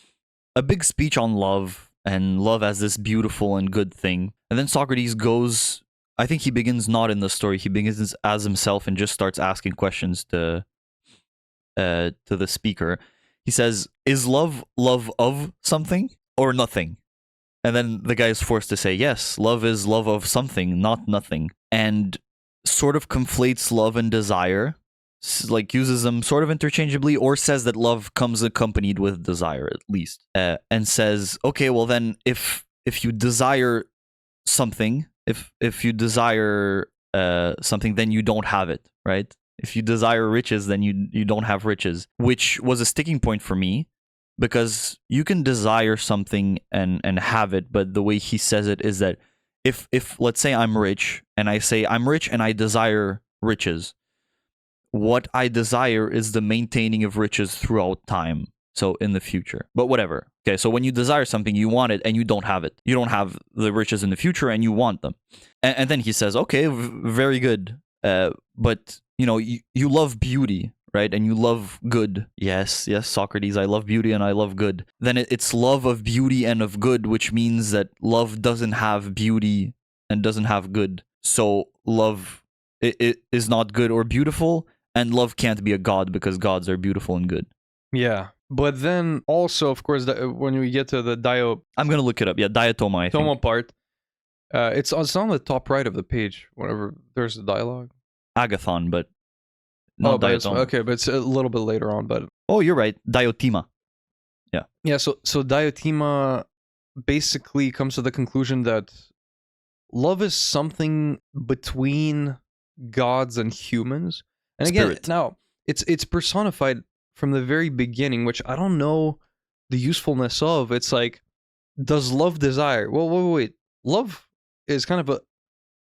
a big speech on love, and love as this beautiful and good thing. And then Socrates goes, I think he begins not in the story, he begins as himself and just starts asking questions to the speaker. He says, is love of something or nothing? And then the guy is forced to say, yes, love is love of something, not nothing. And sort of conflates love and desire, like uses them sort of interchangeably, or says that love comes accompanied with desire, at least. And says, okay, well then, if you desire something, if you desire something, then you don't have it, right? If you desire riches, then you don't have riches, which was a sticking point for me, because you can desire something and have it, but the way he says it is that if let's say I'm rich, and I say I'm rich and I desire riches, what I desire is the maintaining of riches throughout time, so in the future. But whatever. Okay, so when you desire something, you want it and you don't have it. You don't have the riches in the future and you want them. And then he says, okay, very good. But you love beauty, right? And you love good. Yes, Socrates, I love beauty and I love good. Then it's love of beauty and of good, which means that love doesn't have beauty and doesn't have good. So love it is not good or beautiful, and love can't be a god because gods are beautiful and good. Yeah. But then also, of course, when we get to the I'm going to look it up. Yeah, Diatoma, I think. part. It's on the top right of the page whenever there's a dialogue. Agathon, but not Diatoma. Okay, but it's a little bit later on. But oh, you're right. Diotima. Yeah. Yeah, so Diotima basically comes to the conclusion that love is something between gods and humans. And again, Spirit. now it's personified from the very beginning, which I don't know the usefulness of. It's like, does love desire? Well, wait. Love is kind of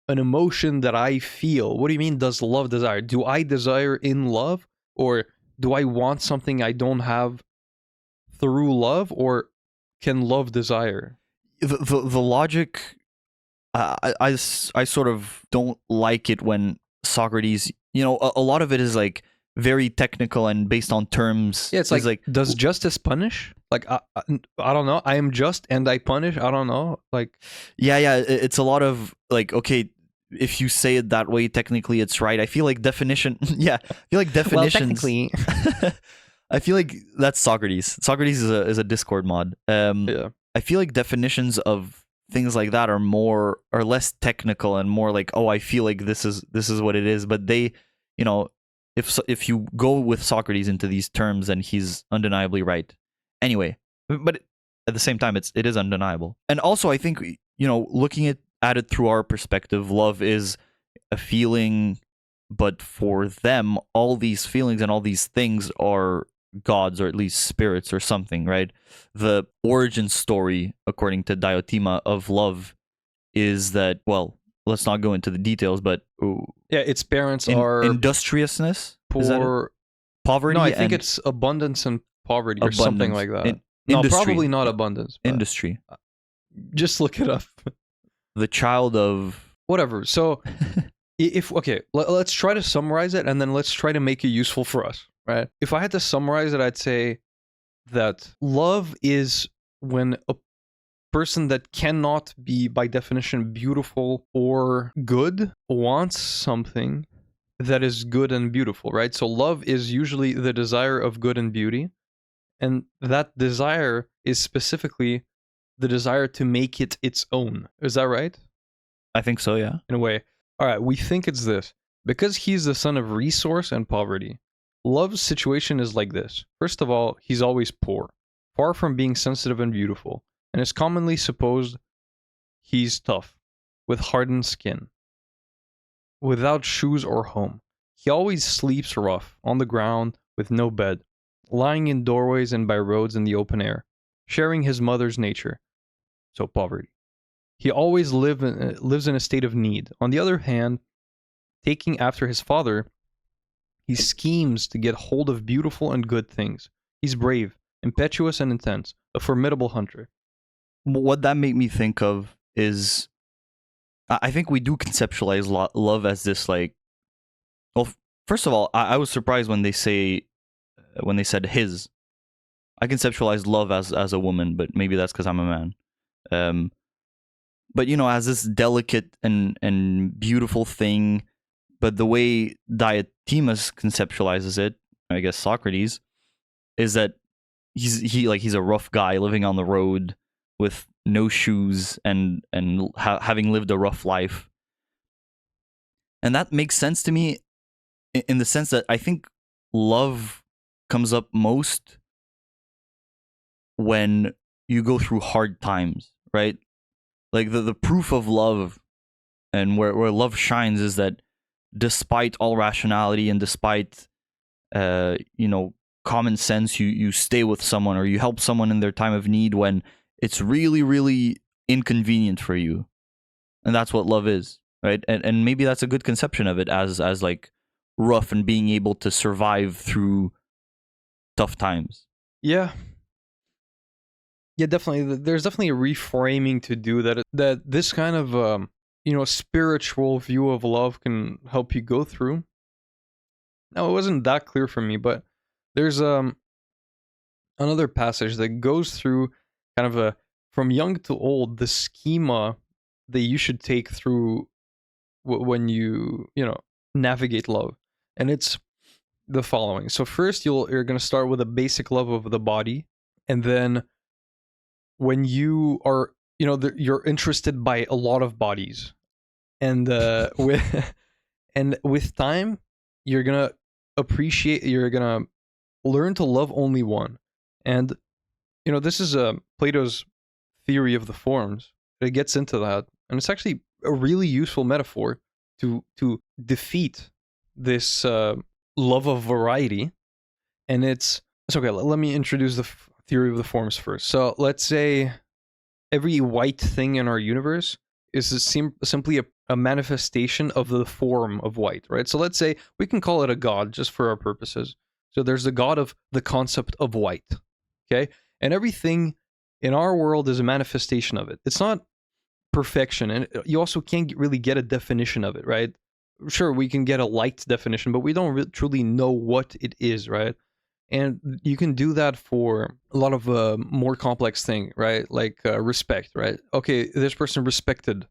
an emotion that I feel. What do you mean, does love desire? Do I desire in love? Or do I want something I don't have through love? Or can love desire? The logic, I sort of don't like it when Socrates, a lot of it is like very technical and based on terms. Yeah, it's like does justice punish? Like, I don't know. I am just and I punish. I don't know. Like, yeah. It's a lot of like, okay, if you say it that way, technically it's right. I feel like definition. Yeah, I feel like definitions. Well, technically. I feel like that's Socrates. Socrates is a Discord mod. Yeah. I feel like definitions of things like that are less technical and more like, oh, I feel like this is what it is. But they, if you go with Socrates into these terms, then he's undeniably right. Anyway, but at the same time, it is undeniable. And also, I think, looking at it through our perspective, love is a feeling, but for them, all these feelings and all these things are gods, or at least spirits or something, right? The origin story, according to Diotima, of love is that, well, let's not go into the details, but yeah, its parents are industriousness, poor, poverty. No, I think it's abundance and poverty or something like that. No, industry. probably not abundance. Industry. Just look it up. the child of whatever. So if okay, let's try to summarize it, and then let's try to make it useful for us, right? If I had to summarize it, I'd say that love is when a person that cannot be by definition beautiful or good wants something that is good and beautiful, right? So love is usually the desire of good and beauty, and that desire is specifically the desire to make it its own. Is that right? I think so, yeah. In a way. All right, we think it's this. Because he's the son of resource and poverty, love's situation is like this. First of all, he's always poor, far from being sensitive and beautiful, and it's commonly supposed he's tough, with hardened skin, without shoes or home. He always sleeps rough, on the ground, with no bed, lying in doorways and by roads in the open air, sharing his mother's nature, so poverty. He always lives in a state of need. On the other hand, taking after his father, he schemes to get hold of beautiful and good things. He's brave, impetuous and intense, a formidable hunter. What that made me think of is, I think we do conceptualize love as this, like, well, first of all, I was surprised when they said his. I conceptualize love as a woman, but maybe that's because I'm a man. But as this delicate and beautiful thing, but the way Diotima conceptualizes it, I guess Socrates, is that he's a rough guy living on the road with no shoes and having lived a rough life, and that makes sense to me in the sense that I think love comes up most when you go through hard times, right? Like the proof of love and where love shines is that despite all rationality and despite common sense, you stay with someone or you help someone in their time of need when it's really, really inconvenient for you. And that's what love is, right? And maybe that's a good conception of it as like rough and being able to survive through tough times. Yeah. Yeah, definitely. There's definitely a reframing to do that this kind of spiritual view of love can help you go through. Now, it wasn't that clear for me, but there's another passage that goes through kind of a from young to old the schema that you should take through when you navigate love, and it's the following. So first, you're going to start with a basic love of the body, and then when you are you're interested by a lot of bodies, and with time you're gonna learn to love only one. And this is Plato's theory of the forms. It gets into that, and it's actually a really useful metaphor to defeat this love of variety. And it's okay. Let me introduce the theory of the forms first. So let's say every white thing in our universe is simply a manifestation of the form of white, right? So let's say we can call it a god just for our purposes. So there's the god of the concept of white, okay? And everything in our world is a manifestation of it. It's not perfection, and you also can't really get a definition of it, right? Sure, we can get a light definition, but we don't truly know what it is, right? And you can do that for a lot of more complex thing, right? Like respect, right? Okay, this person respected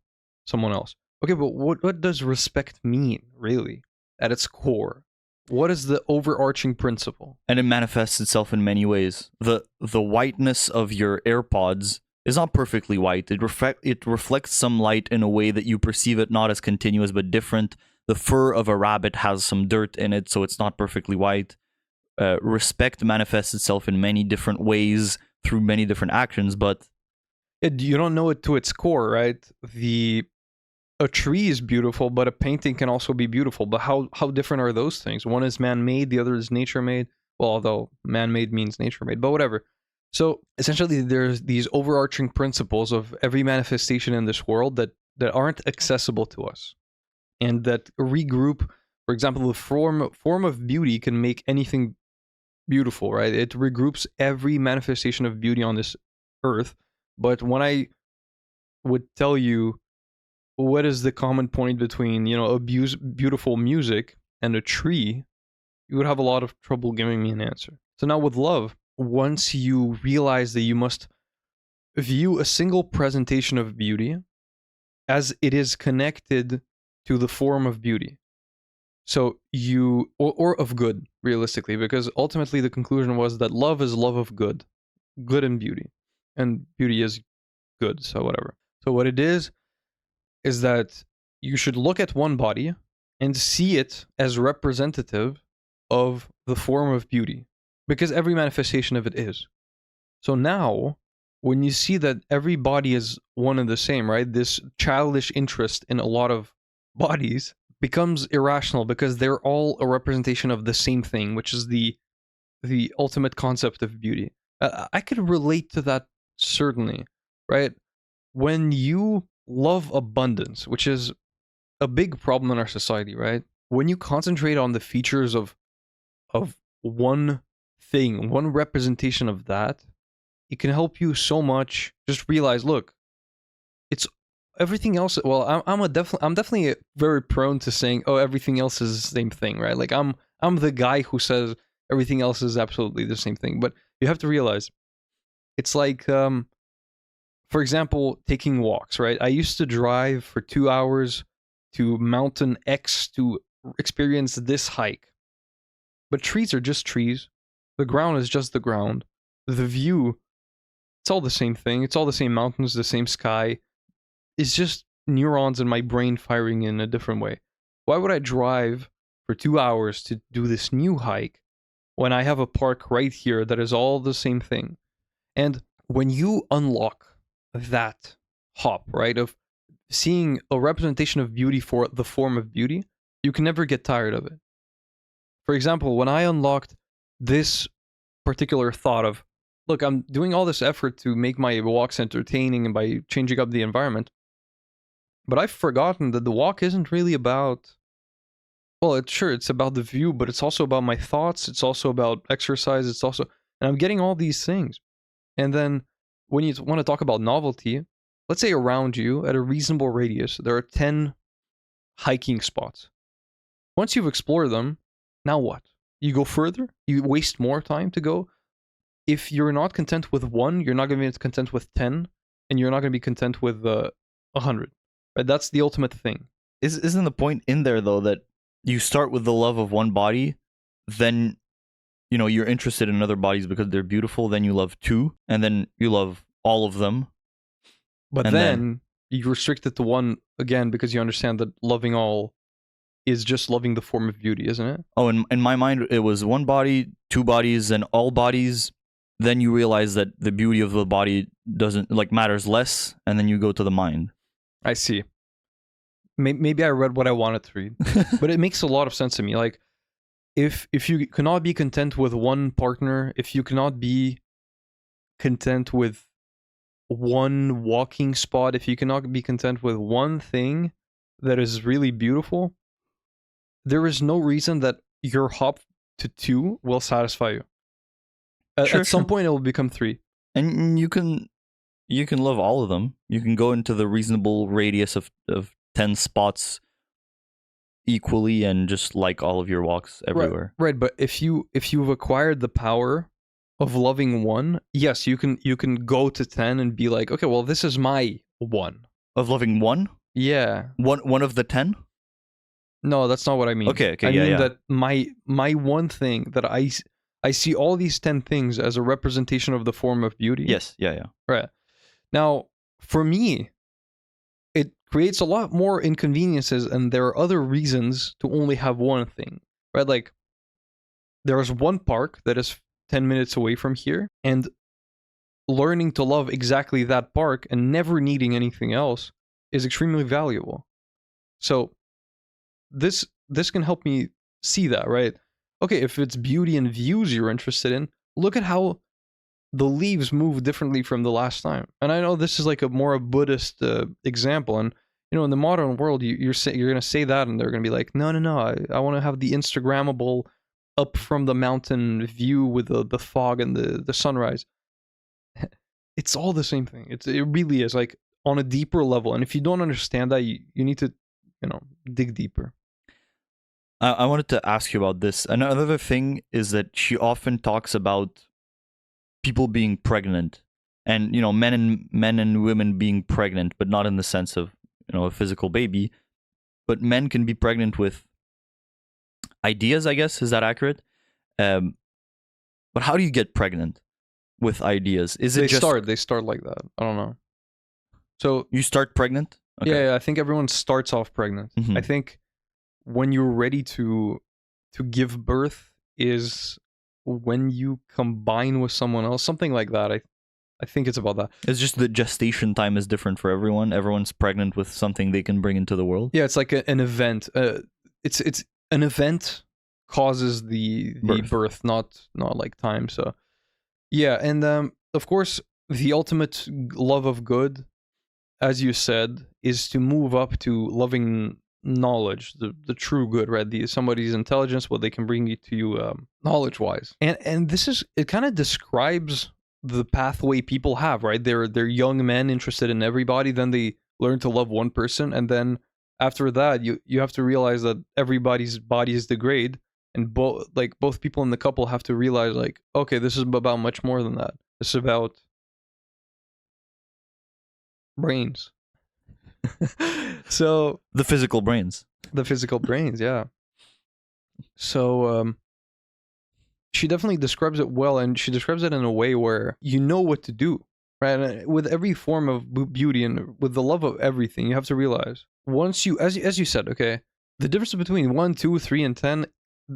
someone else. Okay, but what does respect mean, really, at its core? What is the overarching principle? And it manifests itself in many ways. The whiteness of your AirPods is not perfectly white. It reflects some light in a way that you perceive it not as continuous but different. The fur of a rabbit has some dirt in it, so it's not perfectly white. Respect manifests itself in many different ways through many different actions, but you don't know it to its core, right? A tree is beautiful, but a painting can also be beautiful. But how different are those things? One is man-made, the other is nature-made. Well, although man-made means nature-made, but whatever. So essentially, there's these overarching principles of every manifestation in this world that aren't accessible to us, and that regroup. For example, the form of beauty can make anything beautiful, right? It regroups every manifestation of beauty on this earth. But when I would tell you what is the common point between, beautiful music and a tree, you would have a lot of trouble giving me an answer. So now with love, once you realize that you must view a single presentation of beauty as it is connected to the form of beauty. So or of good, realistically, because ultimately the conclusion was that love is love of good and beauty. And beauty is good, so whatever. So what it is that you should look at one body and see it as representative of the form of beauty, because every manifestation of it is. So now, when you see that every body is one and the same, right? This childish interest in a lot of bodies becomes irrational because they're all a representation of the same thing, which is the ultimate concept of beauty. I could relate to that, certainly, right? When you love abundance, which is a big problem in our society, right? When you concentrate on the features of one thing, one representation of that, it can help you so much. Just realize, look, it's everything else. Well, I'm definitely very prone to saying, oh, everything else is the same thing, right? Like I'm the guy who says everything else is absolutely the same thing. But you have to realize, it's like, for example, taking walks, right? I used to drive for 2 hours to Mountain X to experience this hike. But trees are just trees. The ground is just the ground. The view, it's all the same thing. It's all the same mountains, the same sky. It's just neurons in my brain firing in a different way. Why would I drive for 2 hours to do this new hike when I have a park right here that is all the same thing? And when you unlock that hop, right, of seeing a representation of beauty for the form of beauty, you can never get tired of it. For example, when I unlocked this particular thought of, look, I'm doing all this effort to make my walks entertaining and by changing up the environment, but I've forgotten that the walk isn't really about, well, it's about the view, but it's also about my thoughts, it's also about exercise, and I'm getting all these things. And then when you want to talk about novelty, let's say around you at a reasonable radius, there are 10 hiking spots. Once you've explored them, now what? You go further? You waste more time to go? If you're not content with one, you're not going to be content with 10, and you're not going to be content with 100. Right? That's the ultimate thing. Isn't the point in there, though, that you start with the love of one body, then you're interested in other bodies because they're beautiful, then you love two, and then you love all of them. But then you restrict it to one again because you understand that loving all is just loving the form of beauty, isn't it? Oh, in my mind, it was one body, two bodies, and all bodies. Then you realize that the beauty of the body matters less, and then you go to the mind. I see. Maybe I read what I wanted to read, but it makes a lot of sense to me. Like, if you cannot be content with one partner, if you cannot be content with one walking spot, if you cannot be content with one thing that is really beautiful, there is no reason that your hop to 2 will satisfy you. At some point, it will become 3. And you can love all of them. You can go into the reasonable radius of 10 spots equally and just like all of your walks everywhere. Right, but if you've acquired the power of loving one, yes, you can go to 10 and be like, okay, well, this is my one. Of loving one? Yeah. One of the 10? No, that's not what I mean. Okay, I mean that my one thing that I see all these 10 things as a representation of the form of beauty. Yes, yeah. Right. Now, for me, it creates a lot more inconveniences, and there are other reasons to only have one thing, right? Like, there's one park that is 10 minutes away from here, and learning to love exactly that park and never needing anything else is extremely valuable. So this can help me see that, right? Okay, if it's beauty and views you're interested in, look at how the leaves move differently from the last time. And I know this is like a more Buddhist example, and in the modern world, you're going to say that, and they're going to be like, no, I want to have the Instagrammable up from the mountain view with the fog and the sunrise. It's all the same thing. It really is. Like, on a deeper level. And if you don't understand that, you need to, dig deeper. I wanted to ask you about this. Another thing is that she often talks about people being pregnant, and men and women being pregnant, but not in the sense of a physical baby, but men can be pregnant with ideas. I guess, is that accurate? But how do you get pregnant with ideas? Is it they start like that? I don't know. So you start pregnant? Okay. Yeah, I think everyone starts off pregnant. Mm-hmm. I think when you're ready to give birth is when you combine with someone else, something like that. I think it's about that. It's just the gestation time is different for everyone. Everyone's pregnant with something they can bring into the world. Yeah, it's like an event. It's an event causes the birth, not like time. So yeah, and of course the ultimate love of good, as you said, is to move up to loving knowledge, the true good, right? Somebody's intelligence, what they can bring to you knowledge wise. And it kind of describes the pathway people have, right? They're young men interested in everybody, then they learn to love one person, and then after that you have to realize that everybody's bodies degrade, and both people in the couple have to realize, like, okay, this is about much more than that. This is about brains. So the physical brains, yeah. So she definitely describes it well, and she describes it in a way where you know what to do, right? And with every form of beauty and with the love of everything, you have to realize once you, as you said, okay, the difference between 1, 2, 3, and 10,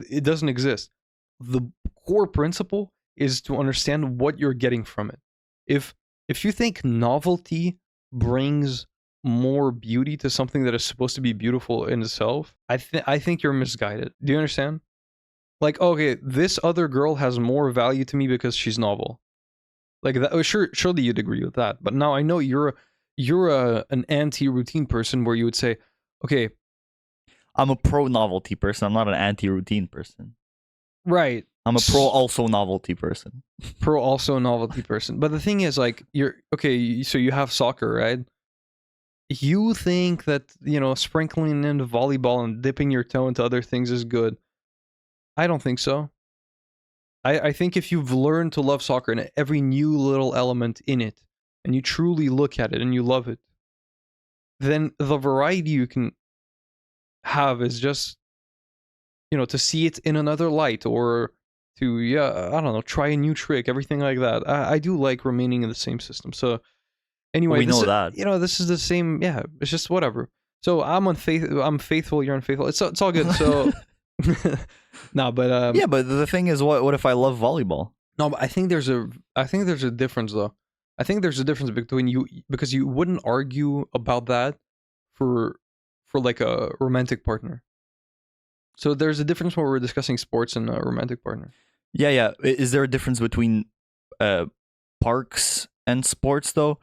it doesn't exist. The core principle is to understand what you're getting from it. If you think novelty brings more beauty to something that is supposed to be beautiful in itself, I think you're misguided. Do you understand? Like, okay, this other girl has more value to me because she's novel. Like that. Surely you'd agree with that. But now I know you're an anti-routine person, where you would say, okay, I'm a pro novelty person. I'm not an anti-routine person. Right. I'm a pro also novelty person. Pro also novelty person. But the thing is, like, you're okay. So you have soccer, right? You think that sprinkling in volleyball and dipping your toe into other things is good. I don't think so. I think if you've learned to love soccer and every new little element in it, and you truly look at it and you love it, then the variety you can have is just, to see it in another light, or to, I don't know, try a new trick, everything like that. I do like remaining in the same system. So anyway, we know that. This is the same. Yeah, it's just whatever. So I'm faithful, you're unfaithful. It's all good. So no, but yeah, but the thing is, what if I love volleyball? No, but I think there's a difference, though. I think there's a difference between you, because you wouldn't argue about that for like a romantic partner. So there's a difference when we're discussing sports and a romantic partner. Yeah. Is there a difference between parks and sports, though?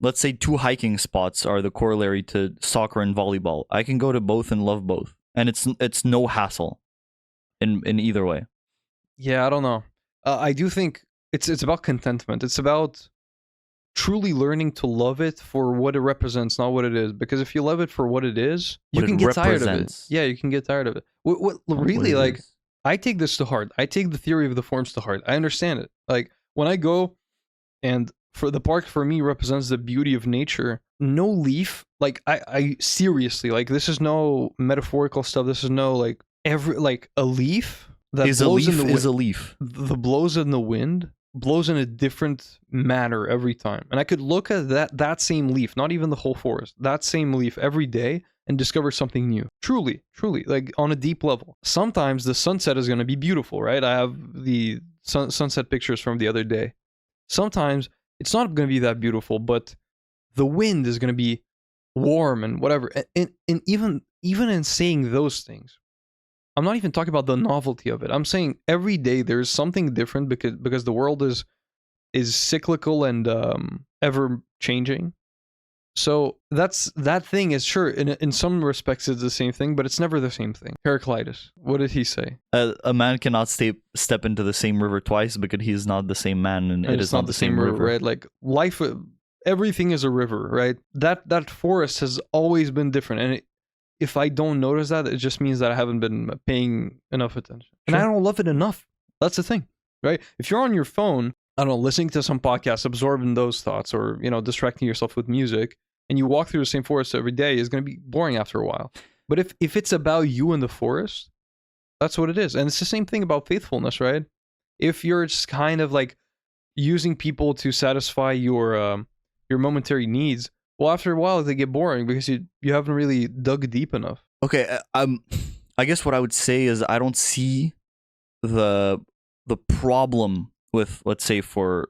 Let's say 2 hiking spots are the corollary to soccer and volleyball. I can go to both and love both, and it's no hassle in either way. Yeah, I don't know. I do think it's about contentment. It's about truly learning to love it for what it represents, not what it is. Because if you love it for what it is, you can get tired of it. Yeah, you can get tired of it. What really, like, I take this to heart. I take the theory of the forms to heart. I understand it. Like, when I go, and for the park, for me, represents the beauty of nature. No leaf, like, I seriously, like, this is no metaphorical stuff. This is no, like, a leaf that blows in the wind. Is a leaf. The blows in the wind blows in a different manner every time. And I could look at that same leaf, not even the whole forest, that same leaf every day, and discover something new. Truly, like, on a deep level. Sometimes the sunset is going to be beautiful, right? I have the sunset pictures from the other day. Sometimes it's not going to be that beautiful, but the wind is going to be warm and whatever. And even in saying those things, I'm not even talking about the novelty of it. I'm saying every day there's something different, because the world is cyclical and ever changing. So that thing is, sure, in some respects it's the same thing, but it's never the same thing. Heraclitus, what did he say? A man cannot step into the same river twice, because he is not the same man, and it is not the same river. Right? Like, life, everything is a river, right? That forest has always been different, and if I don't notice that, it just means that I haven't been paying enough attention, and I Sure. don't love it enough. That's the thing, right? If you're on your phone, I don't know, listening to some podcast, absorbing those thoughts, or distracting yourself with music, and you walk through the same forest every day, is going to be boring after a while. But if it's about you in the forest, that's what it is. And it's the same thing about faithfulness, right? If you're just kind of like using people to satisfy your momentary needs, well, after a while they get boring because you haven't really dug deep enough. Okay, I guess what I would say is I don't see the problem with, let's say, for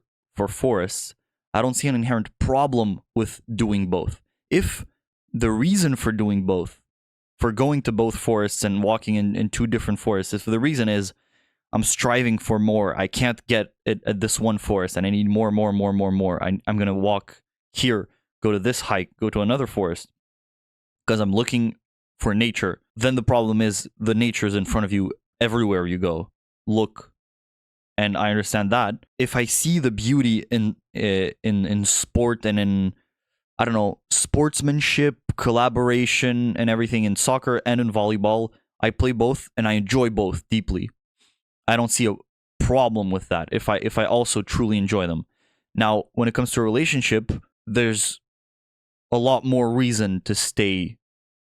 forests. I don't see an inherent problem with doing both. If the reason for doing both, for going to both forests and walking in two different forests, if the reason is I'm striving for more, I can't get it at this one forest and I need more. I'm going to walk here, go to this hike, go to another forest because I'm looking for nature. Then the problem is the nature is in front of you everywhere you go. Look. And I understand that. If I see the beauty in sport and in, I don't know, sportsmanship, collaboration, and everything in soccer and in volleyball, I play both and I enjoy both deeply. I don't see a problem with that if I also truly enjoy them. Now, when it comes to a relationship, there's a lot more reason to stay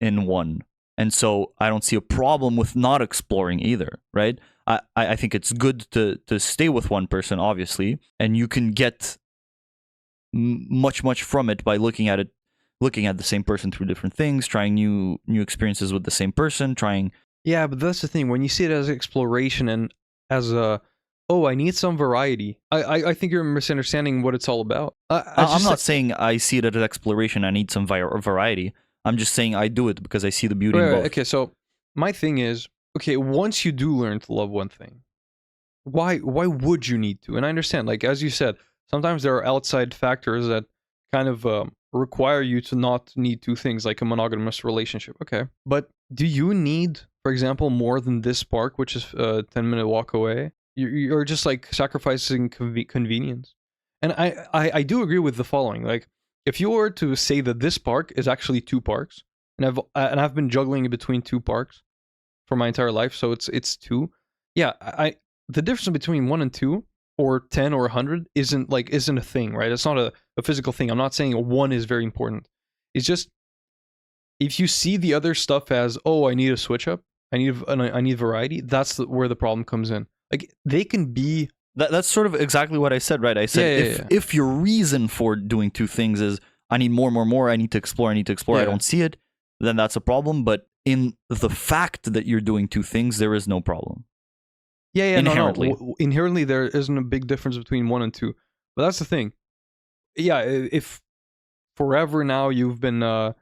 in one. And so I don't see a problem with not exploring either, right? I think it's good to stay with one person, obviously, and you can get much from it by looking at the same person through different things, trying new experiences with the same person, trying. Yeah, but that's the thing. When you see it as exploration and as I need some variety, I think you're misunderstanding what it's all about. I'm not saying I see it as exploration. I need some variety. I'm just saying I do it because I see the beauty in both. Okay, so my thing is, okay, once you do learn to love one thing, why would you need to? And I understand, like as you said, sometimes there are outside factors that kind of require you to not need two things, like a monogamous relationship. Okay, but do you need, for example, more than this park, which is a 10-minute walk away? You're just like sacrificing convenience. And I do agree with the following. Like, if you were to say that this park is actually two parks, and I've been juggling between two parks for my entire life, so it's two. Yeah, the difference between 1 and 2 or 10 or 100 isn't a thing, right? It's not a physical thing. I'm not saying 1 is very important. It's just, if you see the other stuff as, oh, I need a switch up, I need variety, that's where the problem comes in. Like, they can be. That's sort of exactly what I said, right? I said if your reason for doing two things is I need more, I need to explore, I don't see it, then that's a problem. But in the fact that you're doing two things, there is no problem. Yeah, inherently. No. Inherently, there isn't a big difference between 1 and 2. But that's the thing. Yeah, if forever now you've been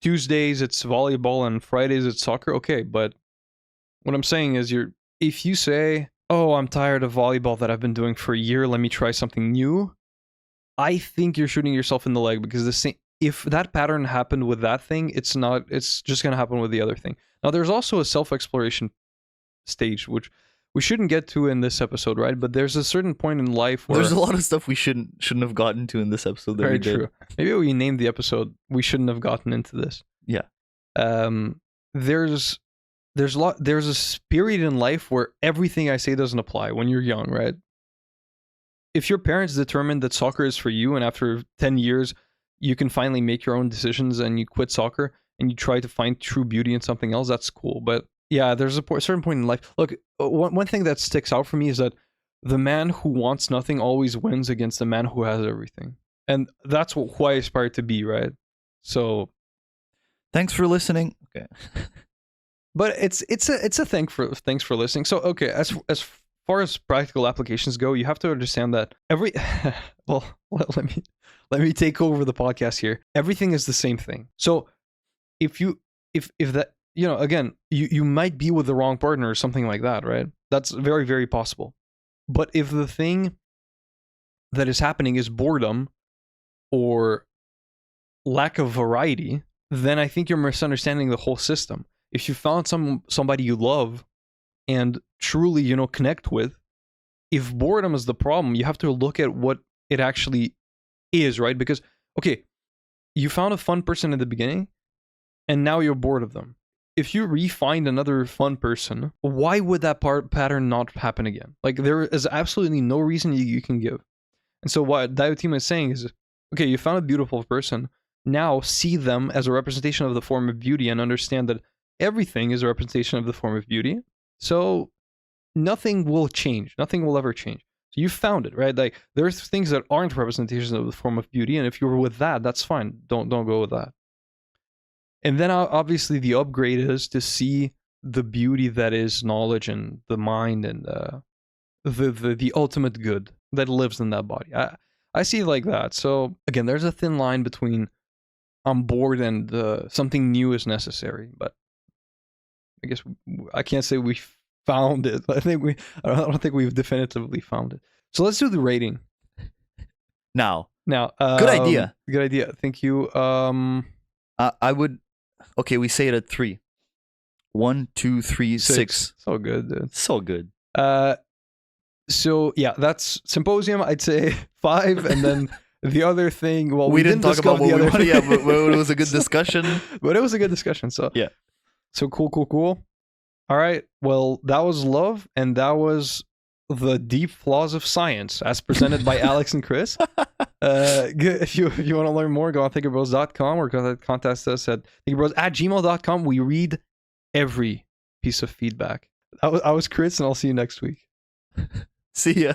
Tuesdays it's volleyball and Fridays it's soccer, okay. But what I'm saying is, if you say, oh, I'm tired of volleyball that I've been doing for a year, let me try something new, I think you're shooting yourself in the leg, because if that pattern happened with that thing, it's just going to happen with the other thing. Now, there's also a self-exploration stage, which we shouldn't get to in this episode, right? But there's a certain point in life where there's a lot of stuff we shouldn't have gotten to in this episode that very we did. true. Maybe we named the episode "We Shouldn't Have Gotten Into This." Yeah. There's a period in life where everything I say doesn't apply when you're young, right? If your parents determined that soccer is for you, and after 10 years you can finally make your own decisions and you quit soccer and you try to find true beauty in something else, that's cool. But yeah, there's a certain point in life. Look, one thing that sticks out for me is that the man who wants nothing always wins against the man who has everything. And that's who I aspire to be, right? So thanks for listening. Okay. But it's a thanks for listening. So okay, as far as practical applications go, you have to understand that well, let me take over the podcast here. Everything is the same thing. So if that, again, you might be with the wrong partner or something like that, right? That's very, very possible. But if the thing that is happening is boredom or lack of variety, then I think you're misunderstanding the whole system. If you found somebody you love and truly, connect with, if boredom is the problem, you have to look at what it actually is, right? Because, okay, you found a fun person in the beginning, and now you're bored of them. If you re-find another fun person, why would that pattern not happen again? Like, there is absolutely no reason you can give. And so what Diotima is saying is, okay, you found a beautiful person. Now see them as a representation of the form of beauty and understand that everything is a representation of the form of beauty. So nothing will change. Nothing will ever change. So you found it, right? Like, there's things that aren't representations of the form of beauty, and if you were with that, that's fine. Don't go with that. And then obviously the upgrade is to see the beauty that is knowledge and the mind and the ultimate good that lives in that body. I see it like that. So again, there's a thin line between I'm bored and something new is necessary. But I guess I can't say we found it. I don't think we've definitively found it. So let's do the rating Now, good idea. Good idea. Thank you. I would. Okay, we say it at 3. 1, 2, 3, 6. So good, dude. So good. So yeah, that's Symposium. I'd say 5, and then the other thing. Well, we didn't talk about what we wanted. Yeah, but it was a good discussion. But it was a good discussion. So yeah. So cool. All right. Well, that was love, and that was the deep flaws of science, as presented by Alex and Chris. If you want to learn more, go on thinkinbros.com or contact us at thinkinbros@gmail.com. We read every piece of feedback. I was Chris, and I'll see you next week. See ya.